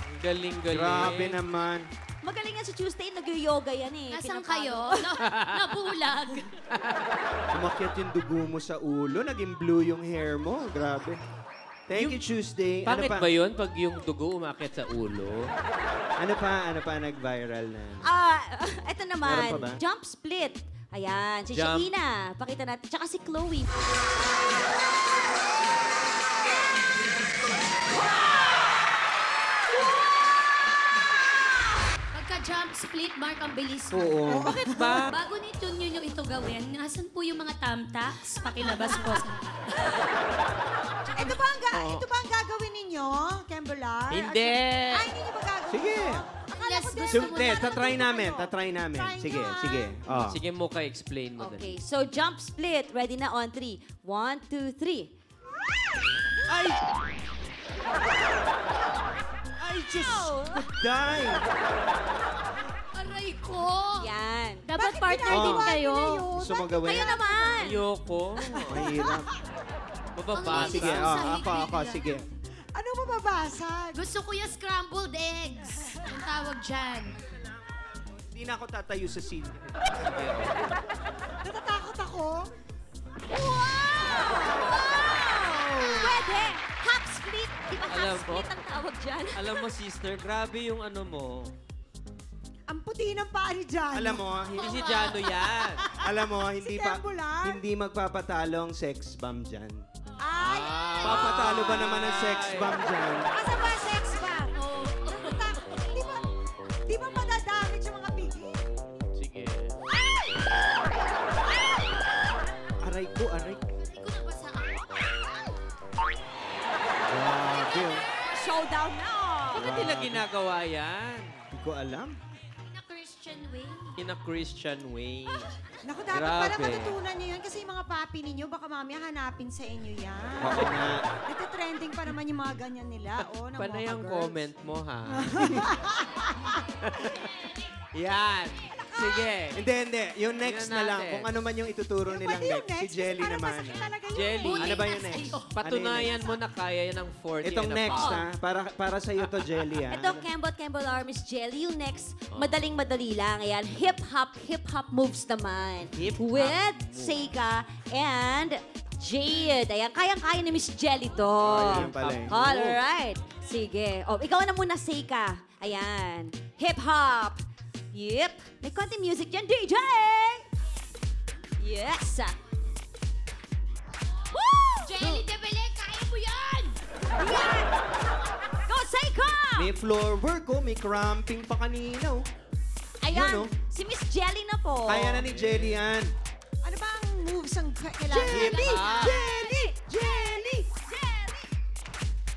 Speaker 5: Ang galing-galing.
Speaker 1: Grabe naman.
Speaker 11: Magaling yan si Tuesday. Nag-yoga yan eh.
Speaker 3: Nasaan
Speaker 11: Pinapagod.
Speaker 3: kayo? Nabulag.
Speaker 1: Umakyat yung dugo mo sa ulo. Naging blue yung hair mo. Grabe. Thank you, Tuesday.
Speaker 5: Bakit ba yun pag yung dugo umakyat sa ulo?
Speaker 1: Ano pa nag-viral na?
Speaker 11: Ito
Speaker 1: Meron
Speaker 11: naman.
Speaker 1: pa ba?
Speaker 11: Jump split. Ayan, si
Speaker 5: Jump.
Speaker 11: Shakina. Pakita natin. Tsaka si Chloe.
Speaker 3: Pagka-jump split, Mark, ang bilis mo.
Speaker 1: Oo.
Speaker 5: Bakit ba?
Speaker 3: Bago nito nyo ito gawin, nasan po yung mga tamtax? Pakilabas po.
Speaker 4: Ito ba ang gagawin ninyo, Kembular?
Speaker 5: Hindi.
Speaker 4: Ay, hindi nyo ba gagawin?
Speaker 1: Sige.
Speaker 4: Akala
Speaker 3: Yes,
Speaker 4: ko din.
Speaker 3: gusto mo
Speaker 1: Hindi,
Speaker 3: na-
Speaker 1: tatry namin. Tatry namin.
Speaker 4: Try
Speaker 1: Sige,
Speaker 4: nyo, ah.
Speaker 1: sige. Oh.
Speaker 5: Sige mo ka explain mo
Speaker 11: Okay,
Speaker 5: dali.
Speaker 11: so jump split. Ready na on 3. 1, 2, 3.
Speaker 1: Ay! Ay, Diyos ko, day!
Speaker 3: Aray ko!
Speaker 11: Yan.
Speaker 8: Dapat
Speaker 4: Bakit
Speaker 8: partner
Speaker 4: ginagawa
Speaker 8: din kayo.
Speaker 4: nila yun?
Speaker 1: Gusto mo gawin?
Speaker 11: Kayo naman.
Speaker 5: Ayoko.
Speaker 1: Mahirap.
Speaker 5: Mababasa.
Speaker 1: Sige,
Speaker 3: Sa
Speaker 1: ako,
Speaker 3: higit
Speaker 1: sige.
Speaker 4: Ano mababasag?
Speaker 3: Gusto ko yung scrambled eggs. Ang tawag dyan.
Speaker 1: Hindi na ako tatayo sa scene.
Speaker 4: Natatakot ako.
Speaker 11: Pwede. Half split. Di ba
Speaker 5: Alam
Speaker 11: half
Speaker 5: mo?
Speaker 11: split ang tawag dyan?
Speaker 5: Alam mo, sister, grabe yung ano mo.
Speaker 4: Ang puti ng paa ni Jan.
Speaker 1: Alam mo,
Speaker 5: Hindi si Jano yan.
Speaker 1: alam mo, hindi
Speaker 4: Si
Speaker 1: pa
Speaker 4: Tembular?
Speaker 1: hindi magpapatalo ang sex bomb diyan.
Speaker 4: Ay,
Speaker 1: Papatalo ba naman ang sex bomb diyan?
Speaker 4: asa ba sex ba? Di ba madadamage yung mga pigi?
Speaker 5: Sige.
Speaker 1: Aray ko.
Speaker 3: Hindi ko nabasa
Speaker 11: showdown na.
Speaker 10: Bakit nila ginagawa yan?
Speaker 1: Hindi ko alam.
Speaker 3: In a Christian way.
Speaker 10: In a Christian way.
Speaker 4: Naku, dapat pala
Speaker 10: Grabe.
Speaker 4: matutunan nyo yun kasi yung mga papi ninyo, baka mamaya hanapin sa inyo yan.
Speaker 1: Oo nga.
Speaker 4: Ito trending pa naman yung mga ganyan nila. Oh, ng
Speaker 10: Panay
Speaker 4: mga
Speaker 10: ang
Speaker 4: girls.
Speaker 10: comment mo, ha? Yan. Sige.
Speaker 1: Hindi. Yung next
Speaker 10: Tingnan
Speaker 1: na lang.
Speaker 10: natin.
Speaker 1: Kung ano man yung ituturo nilang
Speaker 4: Pwede yung
Speaker 1: next. Si
Speaker 4: next,
Speaker 1: Jelly
Speaker 4: para
Speaker 1: naman.
Speaker 4: masakit talaga yun.
Speaker 10: Jelly.
Speaker 1: Ano ba yung next?
Speaker 10: Patunayan mo na kaya yan ng 40
Speaker 1: Itong
Speaker 10: and
Speaker 1: next,
Speaker 10: above.
Speaker 1: ha? Para sa iyo to, Jelly, ha?
Speaker 11: Ito, Kembot Armis Jelly. Yung next, madaling-madali lang. Ayan, hip-hop moves naman.
Speaker 10: Hip-hop
Speaker 11: With
Speaker 10: moves.
Speaker 11: Seika and Jade. Ayan, kayang-kaya ni Miss Jelly to.
Speaker 1: Oh, yun pala eh.
Speaker 11: Alright. Sige. Oh, ikaw na muna, Seika. Ayan. Hip-hop. Yep. May konti music dyan, DJ! Yes! Woo!
Speaker 3: Jelly de Belen, kaya mo yan!
Speaker 11: Yan! Go, Seika!
Speaker 1: May floor work, oh. May cramping pa kanina, oh.
Speaker 11: Ayan,
Speaker 1: Yun, oh.
Speaker 11: si Miss Jelly na po.
Speaker 1: Kaya na ni Jelly yan.
Speaker 4: Ano ba ang moves ang kailangan?
Speaker 1: Jelly!
Speaker 11: Jelly! Jelly!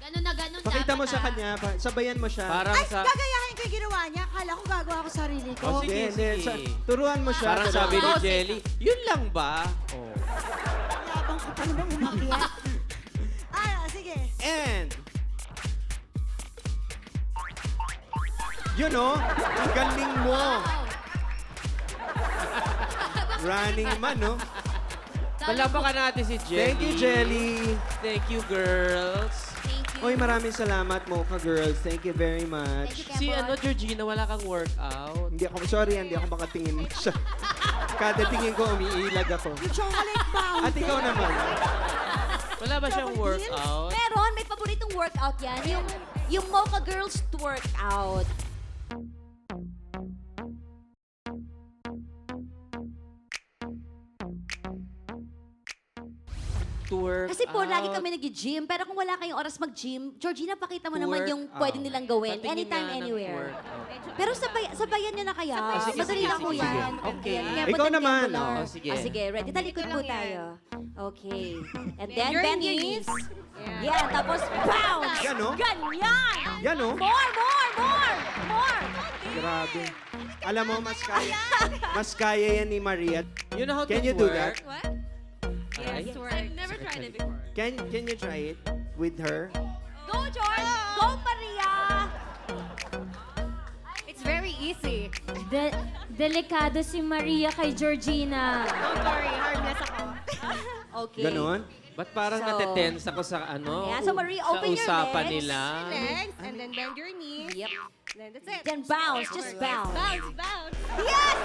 Speaker 3: Ganun na ganun.
Speaker 1: Pakita mo
Speaker 3: dapat,
Speaker 1: sa
Speaker 3: ah.
Speaker 1: kanya. Sabayan mo siya.
Speaker 10: Parang
Speaker 4: Ay,
Speaker 10: sa...
Speaker 4: gagayahin ko yung ginawa niya. Akala ko gagawa ko sarili ko.
Speaker 10: Oh, sige,
Speaker 1: Hindi.
Speaker 10: sige.
Speaker 1: Turuan mo siya.
Speaker 10: Parang sabi ni Jelly, yun lang ba? Oh.
Speaker 4: Yabang ko pa naman umakyat. Sige.
Speaker 1: And... Yun, oh. Ang galing mo. Running man, oh.
Speaker 10: Palapakan natin si Jelly.
Speaker 1: Thank you, Jelly.
Speaker 10: Thank you, girls.
Speaker 3: Thank you.
Speaker 1: Oy, maraming salamat, Mocha Girls. Thank you very much.
Speaker 11: Thank you,
Speaker 10: Si Georgina, wala kang workout.
Speaker 1: Hindi ako, sorry, hindi ako makatingin mo siya. Kada tingin ko, umiilag ako.
Speaker 4: Yung chocolate fountain.
Speaker 1: At ikaw naman.
Speaker 10: Wala ba siyang workout?
Speaker 11: Meron, may paboritong workout yan. Yung Mocha Girls workout. Kasi po, lagi kami nag-gym. Pero kung wala kayong oras mag-gym, Georgina, pakita mo naman yung pwede nilang gawin.
Speaker 10: Patingin
Speaker 11: Anytime,
Speaker 10: nga ng
Speaker 11: anywhere.
Speaker 10: workout.
Speaker 11: Pero sabayan nyo na kaya.
Speaker 10: Sige,
Speaker 11: Madali
Speaker 10: sige,
Speaker 11: lang po
Speaker 10: sige.
Speaker 11: yan.
Speaker 10: Okay.
Speaker 11: Kaya
Speaker 1: Ikaw
Speaker 11: madali
Speaker 1: naman.
Speaker 11: lang po lang.
Speaker 10: Oh, sige.
Speaker 11: Sige, ready. Talikod po tayo. Okay. And then,
Speaker 8: your
Speaker 11: bend your
Speaker 8: knees.
Speaker 11: knees. Yeah, tapos bounce.
Speaker 1: Yan, oh.
Speaker 11: Ganyan.
Speaker 1: Yan, oh.
Speaker 11: More.
Speaker 1: Grabe. Alam mo, mas kaya yan ni Maria.
Speaker 10: You know how
Speaker 1: Can
Speaker 10: to
Speaker 1: you do
Speaker 10: work?
Speaker 1: that?
Speaker 8: What?
Speaker 10: Yes,
Speaker 8: I've never tried it before.
Speaker 1: Can you try it with her?
Speaker 11: Go, George. Go, Maria.
Speaker 8: It's very easy.
Speaker 7: Delikado si Maria kay Georgina.
Speaker 8: Don't worry, harmless ako.
Speaker 11: Okay.
Speaker 1: Ganon?
Speaker 10: Ba't parang
Speaker 11: So-
Speaker 10: natetense ako sa
Speaker 11: Yeah, so Maria, open your
Speaker 10: sa usapan
Speaker 11: legs.
Speaker 10: nila?
Speaker 8: Legs, and then bend your knees.
Speaker 11: Yep.
Speaker 8: Then that's it.
Speaker 11: Then bounce. Just bounce.
Speaker 8: Bounce.
Speaker 11: Yes!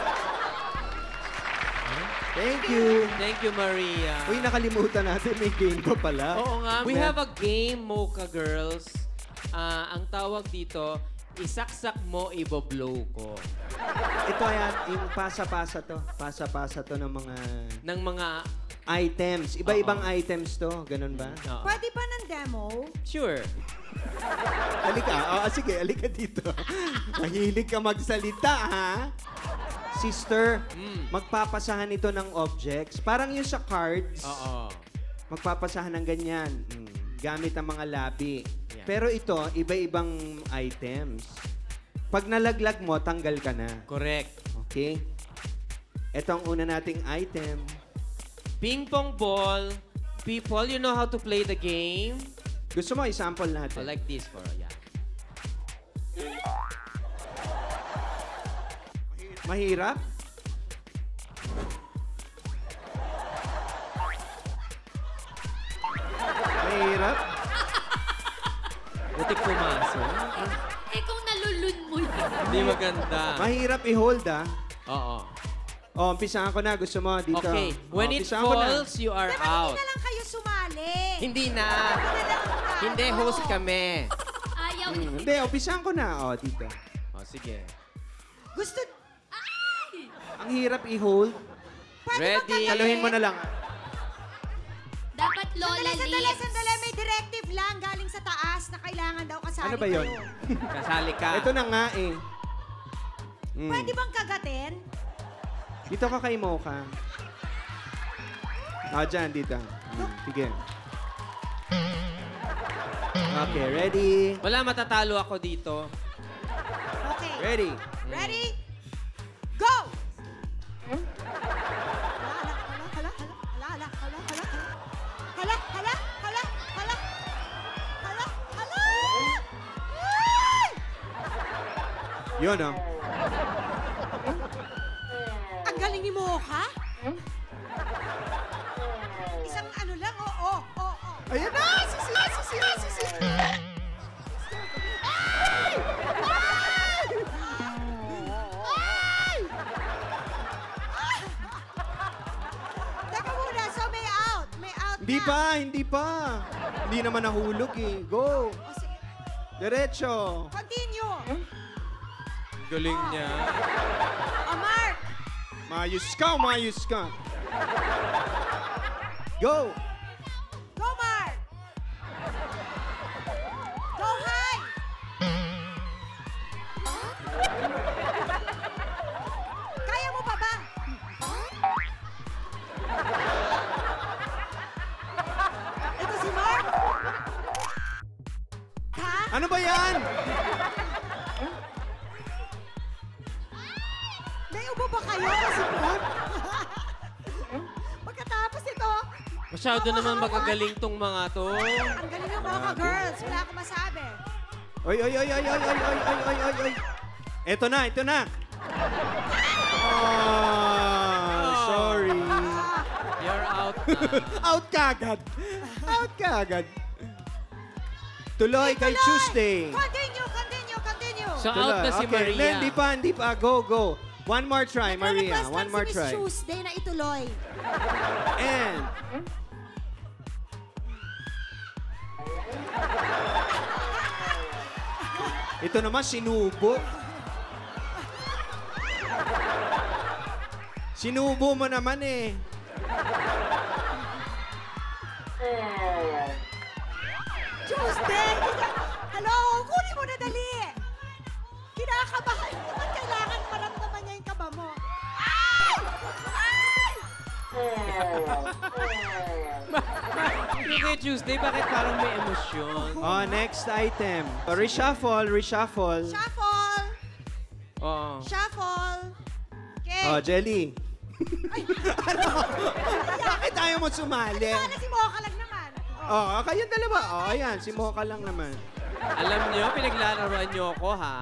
Speaker 1: Thank you.
Speaker 10: Thank you, Maria.
Speaker 1: Uy, nakalimutan natin. May game pa pala.
Speaker 10: Oo nga. We have a game, Mocha Girls. Ang tawag dito, isaksak mo, iboblow ko.
Speaker 1: Ito yan, yung pasa-pasa to. Pasa-pasa to ng mga
Speaker 10: Ng mga...
Speaker 1: items. Iba-ibang items to. Ganun ba?
Speaker 10: Oo.
Speaker 4: Pwede pa ng demo?
Speaker 10: Sure.
Speaker 1: Alika. Sige, alika dito. Mahilig ka magsalita, ha? Sister, magpapasahan ito ng objects. Parang yung sa cards.
Speaker 10: Oo.
Speaker 1: Magpapasahan ng ganyan. Gamit ang mga labi.
Speaker 10: Yeah.
Speaker 1: Pero ito, iba-ibang items. Pag nalaglag mo, tanggal ka na.
Speaker 10: Correct.
Speaker 1: Okay? Ito ang una nating item.
Speaker 10: Ping pong ball. People, you know how to play the game?
Speaker 1: Gusto mo, i-sample natin.
Speaker 10: Like this for, yeah.
Speaker 1: Mahirap? Mahirap?
Speaker 10: Butik pumasok.
Speaker 3: Kung nalulun mo yun.
Speaker 10: Hindi maganda.
Speaker 1: Mahirap i-hold, ah.
Speaker 10: Oo.
Speaker 1: Oh, umpisahan ko na. Gusto mo dito.
Speaker 10: Okay. When it
Speaker 1: umpisahan ko na.
Speaker 10: falls, you are
Speaker 4: Dapat
Speaker 10: out.
Speaker 4: hindi na lang kayo sumali.
Speaker 10: Hindi na.
Speaker 4: Hindi na lang tayo.
Speaker 10: Hindi, host kami.
Speaker 3: Ayaw.
Speaker 1: Hindi, umpisahan ko na. Oh, dito.
Speaker 10: O, sige.
Speaker 4: Gusto,
Speaker 1: Ang hirap i-hold.
Speaker 4: pwede
Speaker 10: Ready?
Speaker 4: bang gagawin?
Speaker 1: Saluhin mo na lang.
Speaker 3: Dapat Lola lips.
Speaker 4: Sandali. May directive lang galing sa taas na kailangan daw kasali
Speaker 1: Ano ba yun?
Speaker 4: kayo.
Speaker 10: Kasali ka.
Speaker 1: Ito na nga eh.
Speaker 4: Pwede bang kagatin?
Speaker 1: Dito ka kay Mocha. Dyan, dito. Sige. Okay, ready?
Speaker 10: Wala, matatalo ako dito.
Speaker 4: Okay.
Speaker 1: Ready?
Speaker 4: Ready? Go!
Speaker 1: Yun, oh.
Speaker 4: Ang galing ni Mocha. Isang ano lang, oo.
Speaker 1: Ayan na! Sisi!
Speaker 4: Teka muna, so may out. May out
Speaker 1: Hindi
Speaker 4: na.
Speaker 1: pa, hindi pa. Hindi naman nahulog eh. Go!
Speaker 4: O, sige.
Speaker 1: Diretso!
Speaker 4: Continue.
Speaker 10: Galing niya.
Speaker 4: O, Mark.
Speaker 1: Mayus ka! Go!
Speaker 4: Go, Mark. Go high. Kaya mo pa ba? Ito si Mark. Ha?
Speaker 1: Ano ba yan?
Speaker 4: May ubo ba kayo? Kasi po. Pagkatapos ito,
Speaker 10: Masyado naman magagaling tong mga to.
Speaker 4: ang galing ng Mocha Girls. Wala akong masabi.
Speaker 1: Oy! Ito na! Oh, sorry.
Speaker 10: You're out na.
Speaker 1: Out ka agad. Tuloy kay
Speaker 4: Tuloy.
Speaker 1: Tuesday.
Speaker 4: Continue.
Speaker 10: So out na si
Speaker 1: Okay,
Speaker 10: Maria.
Speaker 1: Hindi pa. Go. One more try, Maria.
Speaker 4: Nagre-request
Speaker 1: One
Speaker 4: lang
Speaker 1: more
Speaker 4: si
Speaker 1: try.
Speaker 4: Miss Tuesday na ituloy.
Speaker 1: And... Ito naman, sinubo. Sinubo mo naman eh.
Speaker 4: Tuesday! Hello! Kunin mo na dali! Kinakabahan mo. Ba't kailangan maramdaman niya yung kaba mo? Ay!
Speaker 10: Yung kay Tuesday, bakit parang may emosyon?
Speaker 1: Oh, next item. Reshuffle.
Speaker 4: Shuffle!
Speaker 10: Oo.
Speaker 4: Shuffle! Okay.
Speaker 1: Oh, Jelly. Ano? Bakit ayaw mo sumali?
Speaker 4: Wala si Mocha lang naman.
Speaker 1: Oh, kayong dalawa. Oh, ayan. Si Mocha lang naman.
Speaker 10: Alam niyo, pinaglalaroan niyo ako, ha?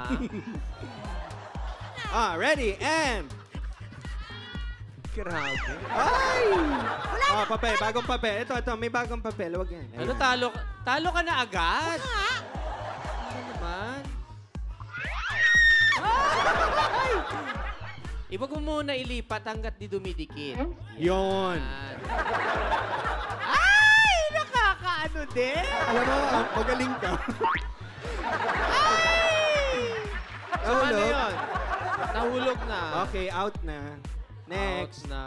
Speaker 1: Ready, and...
Speaker 10: Grabe.
Speaker 1: Ay! Oh, papel. Bagong papel. Ito. May bagong papel. Huwag yan.
Speaker 10: Ano,
Speaker 1: Ayan.
Speaker 10: talo ka na agad?
Speaker 4: Ha?
Speaker 10: Ano naman? Iwag mo muna ilipat hanggat di dumidikit.
Speaker 1: Yun.
Speaker 10: Yan.
Speaker 1: Ay! Nakakaano din. Alam mo, magaling ka.
Speaker 10: So, ano
Speaker 1: Nahulog?
Speaker 10: yun? Nahulog na.
Speaker 1: Okay, out na. Next.
Speaker 10: Out na.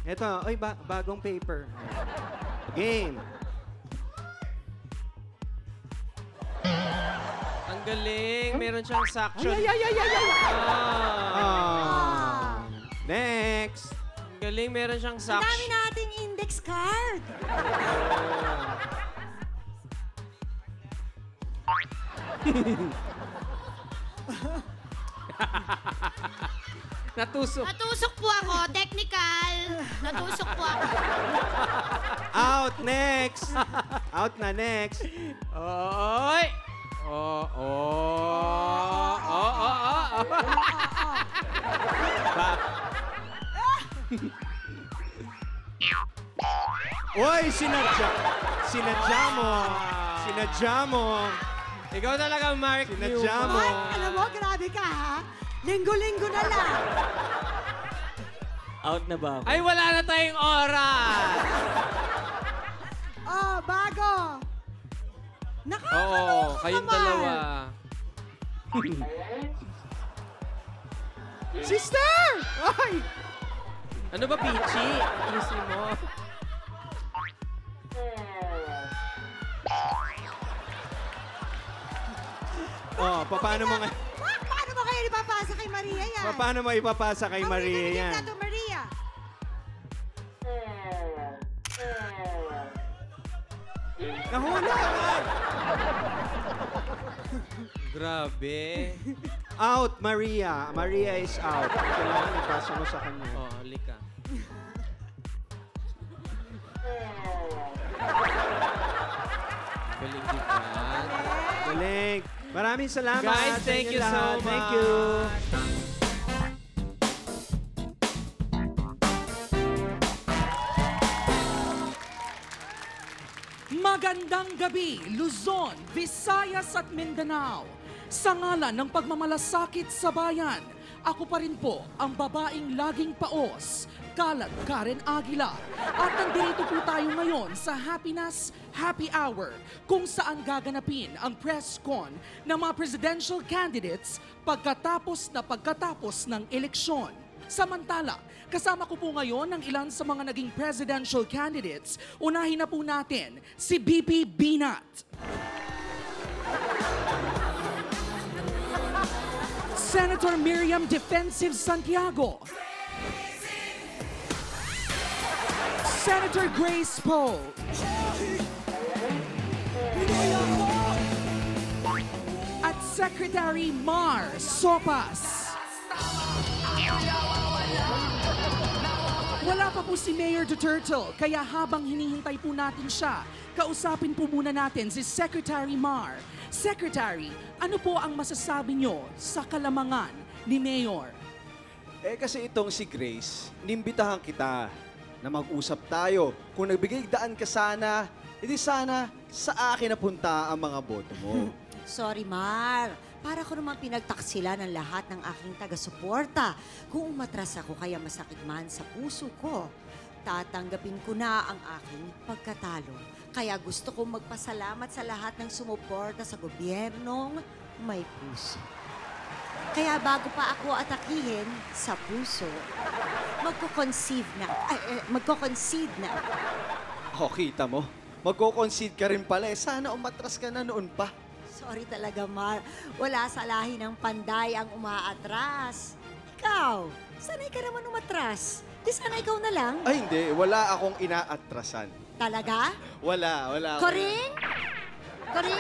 Speaker 1: Ito. Ay, bagong paper. Game.
Speaker 10: Ang galing. Meron siyang suction.
Speaker 1: Ay.
Speaker 10: Ah.
Speaker 1: Next.
Speaker 10: Ang galing. Meron siyang
Speaker 4: Ang dami
Speaker 10: suction.
Speaker 4: nating index card.
Speaker 10: Natusok.
Speaker 3: Natusok po ako, technical. Natusok po ako.
Speaker 1: Out. Next. Out na. Next.
Speaker 10: Oy!
Speaker 1: Uy, sinadya. Sinadya mo.
Speaker 10: Ikaw talaga, Mark
Speaker 1: Sinadya mo.
Speaker 10: Newman.
Speaker 4: Mark, alam mo, grabe ka ha. Linggo-linggo na lang.
Speaker 9: Out na ba ako?
Speaker 10: Ay, wala na tayong oras!
Speaker 4: Oh, bago.
Speaker 10: Oo,
Speaker 4: Nakakaloka
Speaker 10: kayong
Speaker 4: ka,
Speaker 10: dalawa.
Speaker 4: Mark.
Speaker 1: Sister! Ay!
Speaker 10: Ano ba, Peachy? Ayusin mo.
Speaker 1: Oh, paano mo nga...
Speaker 4: Mark, paano mo kayo ipapasa kay Maria yan?
Speaker 1: Paano mo ipapasa kay Maria
Speaker 4: Ang
Speaker 1: yan?
Speaker 4: na to, Maria.
Speaker 1: Nahulog!
Speaker 5: Grabe.
Speaker 1: Out, Maria. Maria is out. Kailangan ipasa mo sa kanya.
Speaker 5: Oh, halika. Galing din yan.
Speaker 1: Galing. Maraming salamat.
Speaker 5: Guys,
Speaker 1: sa
Speaker 5: thank
Speaker 1: inyo
Speaker 5: you so
Speaker 1: lahat.
Speaker 5: much.
Speaker 1: Thank you.
Speaker 12: Magandang gabi, Luzon, Visayas at Mindanao. Sa ngalan ng pagmamalasakit sa bayan, ako pa rin po ang babaeng laging paos, Kalat Karen Aguilar. At nandito po tayo ngayon sa Happiness Happy Hour, kung saan gaganapin ang press con ng mga presidential candidates pagkatapos ng eleksyon. Samantala, kasama ko po ngayon ang ilan sa mga naging presidential candidates. Unahin na po natin si BP Binat. Senator Miriam Defensive Santiago. Senator Grace Poe. At Secretary Mar Sopas. Wala pa po si Mayor Duterte, kaya habang hinihintay po natin siya, kausapin po muna natin si Secretary Mar. Secretary, ano po ang masasabi nyo sa kalamangan ni Mayor?
Speaker 13: Kasi itong si Grace, inimbitahan kita na mag-usap tayo. Kung nagbigay daan ka sana, edi sana sa akin napunta ang mga boto mo.
Speaker 4: Sorry, Mar. Para ko naman pinagtaksila ng lahat ng aking taga-suporta. Kung umatras ako kaya masakit man sa puso ko, tatanggapin ko na ang aking pagkatalo. Kaya gusto kong magpasalamat sa lahat ng sumuporta sa gobyernong may puso. Kaya bago pa ako atakihin sa puso, magko-concede na.
Speaker 13: O, kita mo? Magko-concede ka rin pala. Sana umatras ka na noon pa.
Speaker 4: Sorry talaga, Mar. Wala sa lahi ng panday ang umaatras. Ikaw, sanay ka naman umatras. Di sana ikaw na lang.
Speaker 13: Ay, hindi. Wala akong inaatrasan.
Speaker 4: Talaga?
Speaker 13: Wala.
Speaker 4: Koring? Koring,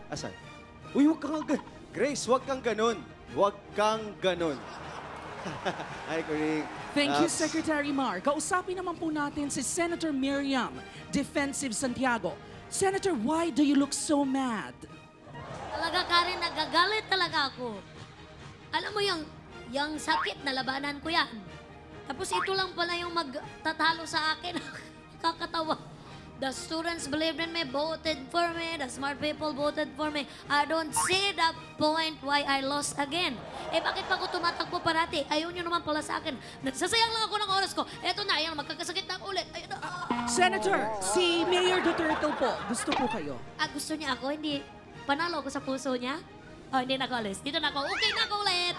Speaker 13: Asan? Uy, huwag kang Grace, huwag kang ganun. Huwag kang ganun. Ay, Koring.
Speaker 12: Thank you, Secretary Mar. Kausapin naman po natin si Senator Miriam Defensive Santiago. Senator, why do you look so mad?
Speaker 3: Talaga, Karen, nagagalit talaga ako. Alam mo yung sakit na labanan ko yan. Tapos ito lang pala yung magtatalo sa akin. Kakatawa. The students believed in me, voted for me. The smart people voted for me. I don't see the point why I lost again. Bakit pa ako tumatakbo parati? Ayaw nyo naman pala sa akin. Nagsasayang lang ako ng oras ko. Eto na, ayan, magkakasakit na ako ulit. Ayun na.
Speaker 12: Senator, si Mayor Duterte po, gusto po kayo.
Speaker 3: Gusto niya ako, hindi. Panalo ako sa puso niya. Hindi na ako alis. Dito na ako. Okay na ako ulit.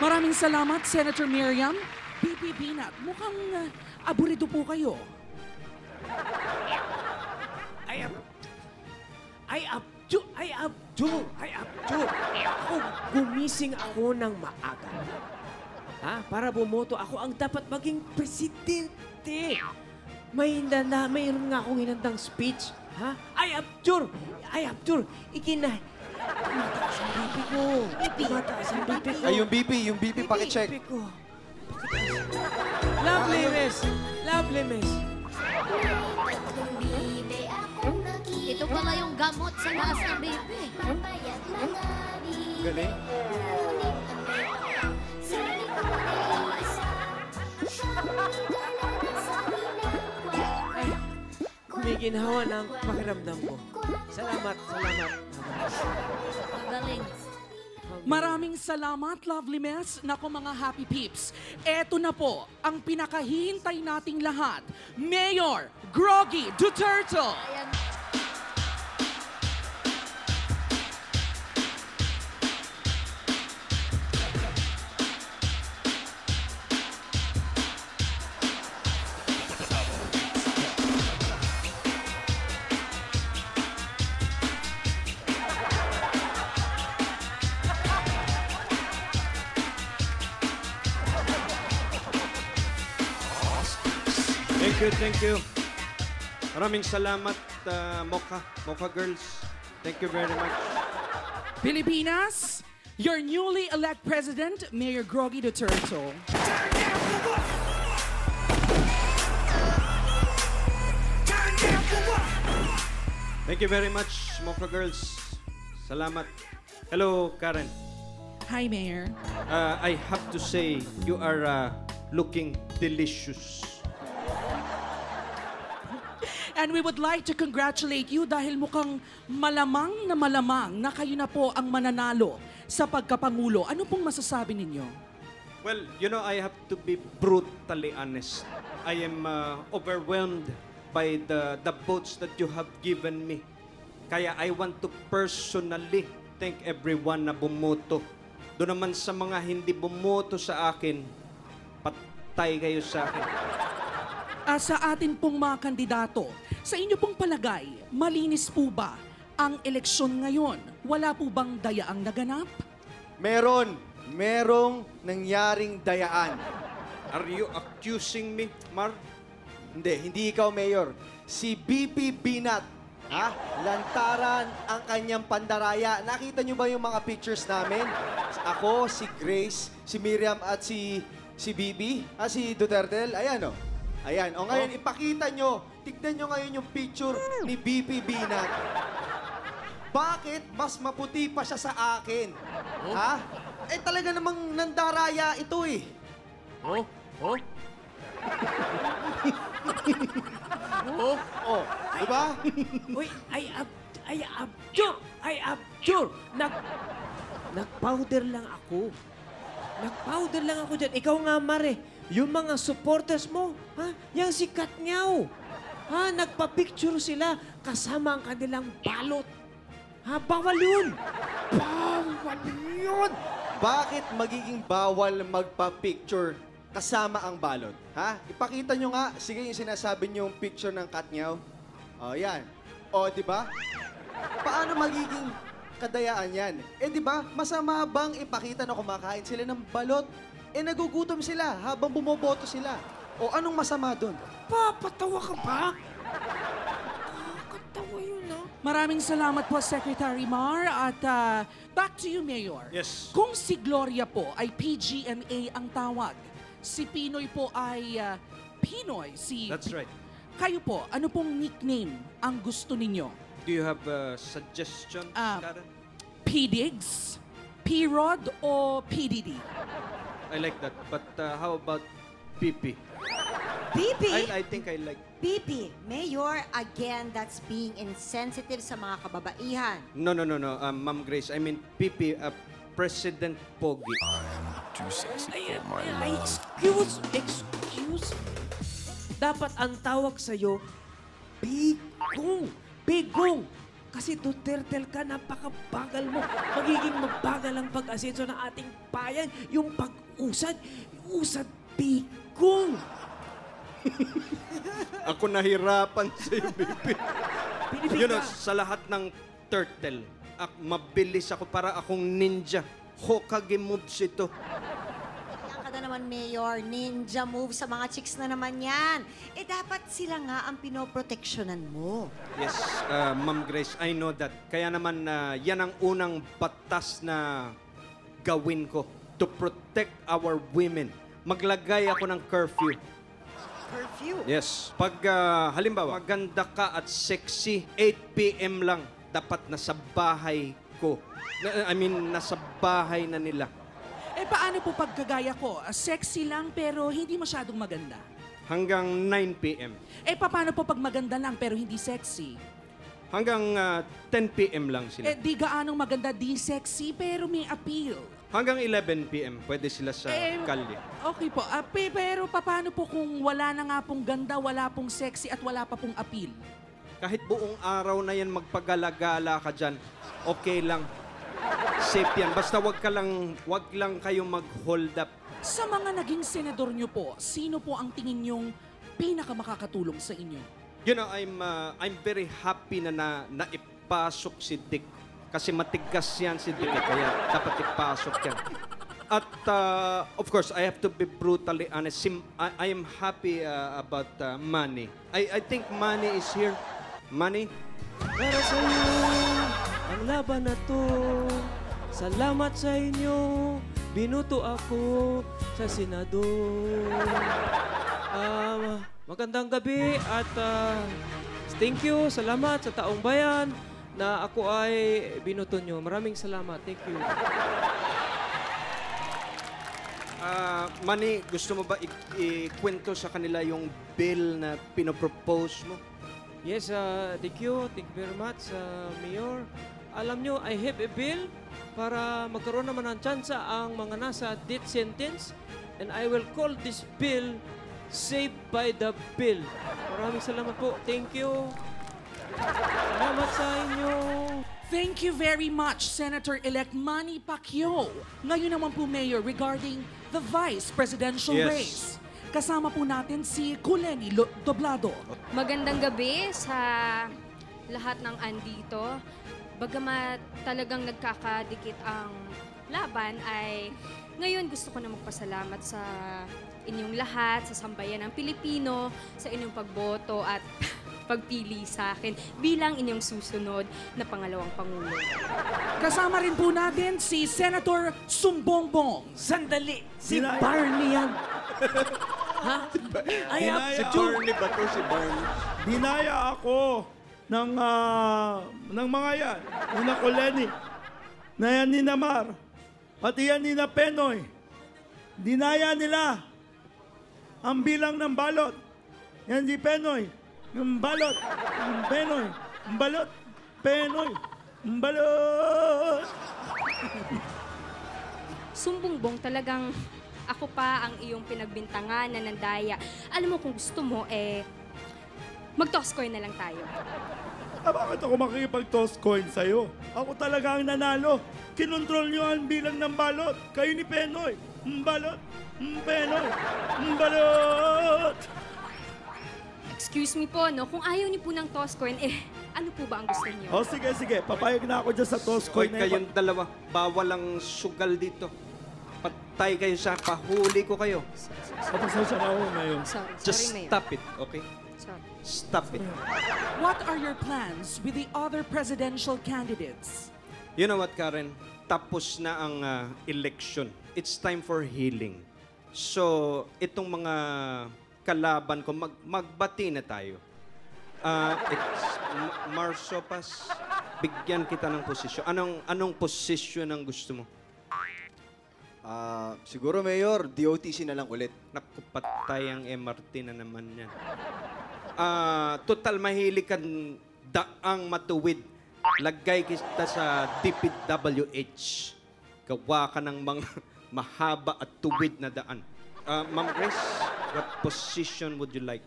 Speaker 12: Maraming salamat, Senator Miriam. BP Binat, mukhang aburido po kayo.
Speaker 10: Gumising ako ng maaga. Para bumoto ako ang dapat maging presidente. Mayroon nga akong hinandang speech. Ay, Abjur! Tumataas ang BP ko. Tumataas ang BP ko.
Speaker 13: Ay, yung BP, pakicheck.
Speaker 10: BP ko. Lovely, miss.
Speaker 3: Ito pala yung gamot sa taas ng baby.
Speaker 13: Galing.
Speaker 10: Kumiginhawa ng pakiramdam ko. Salamat.
Speaker 3: Magaling.
Speaker 12: Maraming salamat, lovely mess. Nako mga happy peeps. Eto na po ang pinakahihintay nating lahat. Mayor Groggy Duterte.
Speaker 3: Ayan.
Speaker 1: Thank you. Maraming salamat, Mocha Girls. Thank you very much.
Speaker 12: Pilipinas, your newly elect president, Mayor Groggy Duterte.
Speaker 1: Thank you very much, Mocha Girls. Salamat. Hello, Karen.
Speaker 12: Hi, Mayor.
Speaker 1: I have to say, you are looking delicious.
Speaker 12: And we would like to congratulate you dahil mukhang malamang na kayo na po ang mananalo sa pagkapangulo. Ano pong masasabi ninyo?
Speaker 1: Well, you know, I have to be brutally honest. I am overwhelmed by the votes that you have given me. Kaya I want to personally thank everyone na bumoto. Doon naman sa mga hindi bumoto sa akin, patay kayo sa akin.
Speaker 12: Sa atin pong mga kandidato, sa inyo pong palagay, malinis po ba ang eleksyon ngayon? Wala po bang dayaang naganap?
Speaker 13: Merong nangyaring dayaan.
Speaker 1: Are you accusing me, Mar?
Speaker 13: Hindi ikaw, Mayor. Si BP Binat. Lantaran ang kanyang pandaraya. Nakita nyo ba yung mga pictures namin? Ako, si Grace, si Miriam at si BB, si Duterte. Ayan, oh. Ayan. O ngayon, ipakita nyo. Tignan nyo ngayon yung picture ni BP Binat. Bakit mas maputi pa siya sa akin? Talaga namang nandaraya ito eh. Diba?
Speaker 5: Uy, I abjure! Nag-powder lang ako. Nag-powder lang ako dyan. Ikaw nga, Mare, yung mga supporters mo, yung si Katnyaw, nagpa-picture sila kasama ang kanilang balot. Bawal yun! Bawal yun!
Speaker 13: Bakit magiging bawal magpa-picture kasama ang balot? Ipakita nyo nga. Sige, yung sinasabi nyo yung picture ng Katnyaw. Yan. Di ba? Paano magiging kadayaan yan? Di ba? Masama bang ipakita na kumakain sila ng balot? Nagugutom sila habang bumoboto sila. Anong masama doon?
Speaker 5: Papatawa ka ba? Kakatawa yun,
Speaker 12: Maraming salamat po, Secretary Mar. At back to you, Mayor.
Speaker 1: Yes.
Speaker 12: Kung si Gloria po ay PGMA ang tawag, si Pinoy po ay Pinoy.
Speaker 1: That's right.
Speaker 12: Kayo po, ano pong nickname ang gusto ninyo?
Speaker 1: Do you have suggestions, Karen?
Speaker 12: P-Diggs, P-Rod, o PDD?
Speaker 1: I like that. But how about PP?
Speaker 4: BP?
Speaker 1: I think I like...
Speaker 4: BP, Mayor, again, that's being insensitive sa mga kababaihan.
Speaker 1: No. Ma'am Grace, I mean PP, President Pogi.
Speaker 5: Excuse. Dapat ang tawag sa'yo, Bigong. Kasi Duterte ka, napakabagal mo. Magiging mabagal ang pag-asenso ng ating bayan. Yung pag-usad, Bigong.
Speaker 1: Ako nahirapan sa'yo, BP.
Speaker 5: Pinipig
Speaker 1: You know,
Speaker 5: ka.
Speaker 1: sa lahat ng turtle, mabilis ako para akong ninja. Hokage moves ito.
Speaker 4: Yan ka na naman, Mayor. Ninja move sa mga chicks na naman yan. Dapat sila nga ang pinoproteksyonan mo.
Speaker 1: Yes, Ma'am Grace, I know that. Kaya naman, yan ang unang batas na gawin ko to protect our women. Maglagay ako ng curfew.
Speaker 4: Curfew?
Speaker 1: Yes. Pag halimbawa, maganda ka at sexy, 8 p.m. lang, dapat nasa bahay ko. Nasa bahay na nila.
Speaker 12: Paano po pagkagaya ko? Sexy lang pero hindi masyadong maganda.
Speaker 1: Hanggang 9 p.m.
Speaker 12: Paano po pag maganda lang pero hindi sexy?
Speaker 1: Hanggang 10 p.m. lang sila.
Speaker 12: Di gaanong maganda, di sexy pero may appeal.
Speaker 1: Hanggang 11 p.m. pwede sila sa kalye.
Speaker 12: Okay po. Pero paano po kung wala na nga pong ganda, wala pong sexy at wala pa pong appeal?
Speaker 1: Kahit buong araw na yan magpagala-gala ka dyan, okay lang. Safe yan. Basta wag lang kayo mag-hold up.
Speaker 12: Sa mga naging senador nyo po, sino po ang tingin nyong pinakamakakatulong sa inyo?
Speaker 1: You know, I'm very happy na naipasok si Dick. Kasi matigas yan si Dick, kaya dapat ipasok yan. At of course, I have to be brutally honest. I am happy about Manny. I think Manny is here. Manny?
Speaker 5: Para sa iyo, ang laban na to. Salamat sa inyo. Binuto ako sa senador. Magandang gabi at thank you. Salamat sa taong bayan na ako ay binuto nyo. Maraming salamat. Thank you.
Speaker 1: Manny, gusto mo ba ikwento sa kanila yung bill na pinopropose mo?
Speaker 5: Yes, thank you. Thank you very much, Mayor. Alam nyo, I have a bill para magkaroon naman ng tsansa ang mga nasa death sentence. And I will call this bill Saved by the Bill. Maraming salamat po. Thank you. Salamat sa inyo.
Speaker 12: Thank you very much, Senator-elect Manny Pacquiao. Ngayon naman po, Mayor, regarding the Vice Presidential
Speaker 1: Yes.
Speaker 12: race. Kasama po natin si Kuleni Doblado.
Speaker 8: Magandang gabi sa lahat ng andito. Bagamat talagang nagkakadikit ang laban, ay ngayon gusto ko na magpasalamat sa inyong lahat, sa sambayan ng Pilipino, sa inyong pagboto at pagpili sa akin bilang inyong susunod na pangalawang Pangulo.
Speaker 12: Kasama rin po natin si Senator Sumbongbong.
Speaker 5: Sandali! Si Barney yan! Ha? I have
Speaker 1: Si Barney ba to? Si Barney?
Speaker 6: Dinaya ako ng mga yan. Nina Coleni, na yan ni Namar, at yan ni na Penoy. Dinaya nila ang bilang ng balot. Yan si Penoy. Yung balot. Yung Penoy. Yung balot. Penoy. Yung balot.
Speaker 8: Sumbongbong, talagang ako pa ang iyong pinagbintangan na nandaya. Alam mo, kung gusto mo, mag-toss coin na lang tayo.
Speaker 6: Bakit ako makikipag-toss coin sa'yo? Ako talaga ang nanalo. Kinontrol niyo ang bilang ng balot. Kayo ni Penoy. Balot. Penoy. Balot.
Speaker 8: Excuse me po, no? Kung ayaw niyo po ng toss coin, ano po ba ang gusto niyo?
Speaker 6: O sige. Papayag na ako dyan sa toss
Speaker 1: Hoy,
Speaker 6: coin na
Speaker 1: kayong dalawa, bawal ang sugal dito. Patay kayo sa pahuli ko kayo.
Speaker 6: Kapasensya ka ako ngayon.
Speaker 8: Sorry,
Speaker 1: Just
Speaker 8: Mayor.
Speaker 1: stop it, okay?
Speaker 8: Sorry.
Speaker 1: Stop it.
Speaker 12: What are your plans with the other presidential candidates?
Speaker 1: You know what, Karen? Tapos na ang election. It's time for healing. So, itong mga kalaban ko, magbati na tayo. Marsopas, bigyan kita ng posisyon. Anong posisyon ang gusto mo?
Speaker 13: Siguro, Mayor, DOTC na lang ulit.
Speaker 1: Naku, patay ang MRT na naman yan. Total mahilig kang daang matuwid. Lagay kita sa DPWH. Gawa ka ng mga mahaba at tuwid na daan. Ma'am Grace, what position would you like?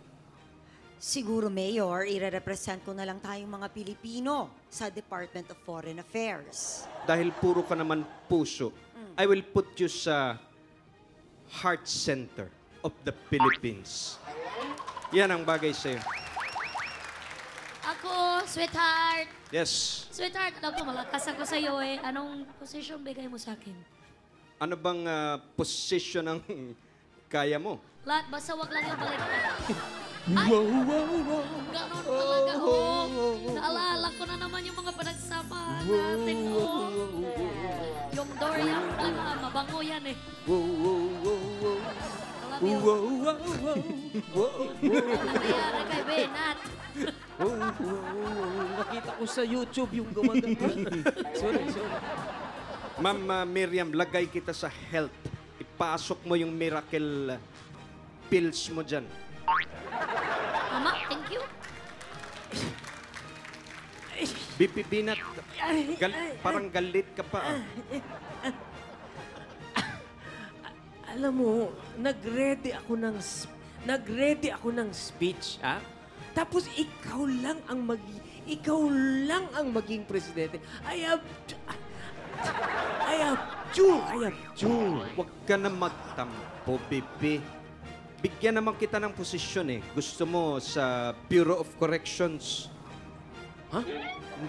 Speaker 4: Siguro, Mayor, ire-represent ko na lang tayong mga Pilipino sa Department of Foreign Affairs.
Speaker 1: Dahil puro ka naman puso, I will put you sa heart center of the Philippines. Yan ang bagay sa'yo.
Speaker 3: Ako, sweetheart.
Speaker 1: Yes.
Speaker 3: Sweetheart, alam ko, malakas ako sa'yo eh. Anong position bigay mo sa akin?
Speaker 1: Ano bang position ang kaya mo?
Speaker 3: Lahat, basta wag lang yung balik. Ay! Ganon talaga, Naalala ko na naman yung mga panagsamahan natin, Yung Dorian talaga, mabango yan eh. I love you. Ano nangyayari kay Benat?
Speaker 5: Nakita ko sa YouTube yung gumagano. Sorry.
Speaker 1: Ma'am Miriam, lagay kita sa health. Ipasok mo yung miracle pills mo dyan.
Speaker 3: Mama, thank you.
Speaker 1: Binat, parang galit ka pa.
Speaker 5: Alam mo, nag-ready ako ng speech, ha? Tapos ikaw lang ang maging presidente. I have two.
Speaker 1: Huwag ka na magtampo, Bibi. Bigyan naman kita ng posisyon eh. Gusto mo sa Bureau of Corrections.
Speaker 5: Ha?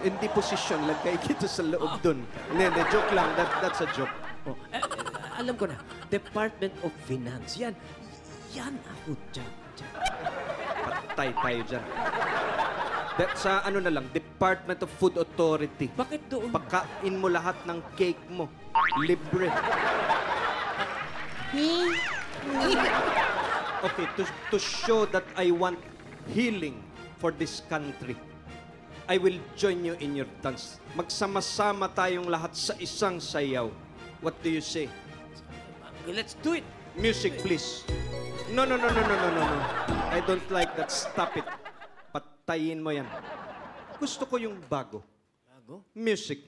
Speaker 1: Hindi posisyon, lagay kita sa loob dun. Hindi, joke lang. That's a joke.
Speaker 10: alam ko na. Department of Finance. Yan. Yan ako dyan.
Speaker 1: Patay tayo dyan. Sa ano na lang, Department of Food Authority.
Speaker 10: Bakit doon?
Speaker 1: Pagkain mo lahat ng cake mo. Libre. Okay, to show that I want healing for this country, I will join you in your dance. Magsama-sama tayong lahat sa isang sayaw. What do you say?
Speaker 10: Let's do it.
Speaker 1: Music, please. No. I don't like that. Stop it. Patayin mo yan. Gusto ko yung bago.
Speaker 10: Bago?
Speaker 1: Music.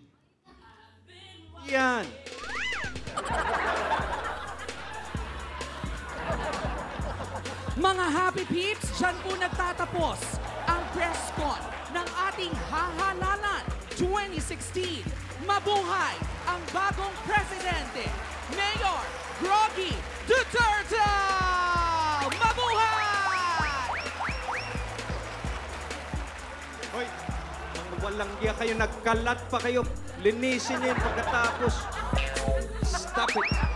Speaker 1: Yan.
Speaker 12: Mga Happy Peeps, dyan po nagtatapos ang press con ng ating hahalalan 2016. Mabuhay ang bagong presidente, Mayor Groggy Duterte! Mabuhay!
Speaker 1: Hoy, mga walang giya kayo, nagkalat pa kayo. Linisin niyo yun pagkatapos. Stop it.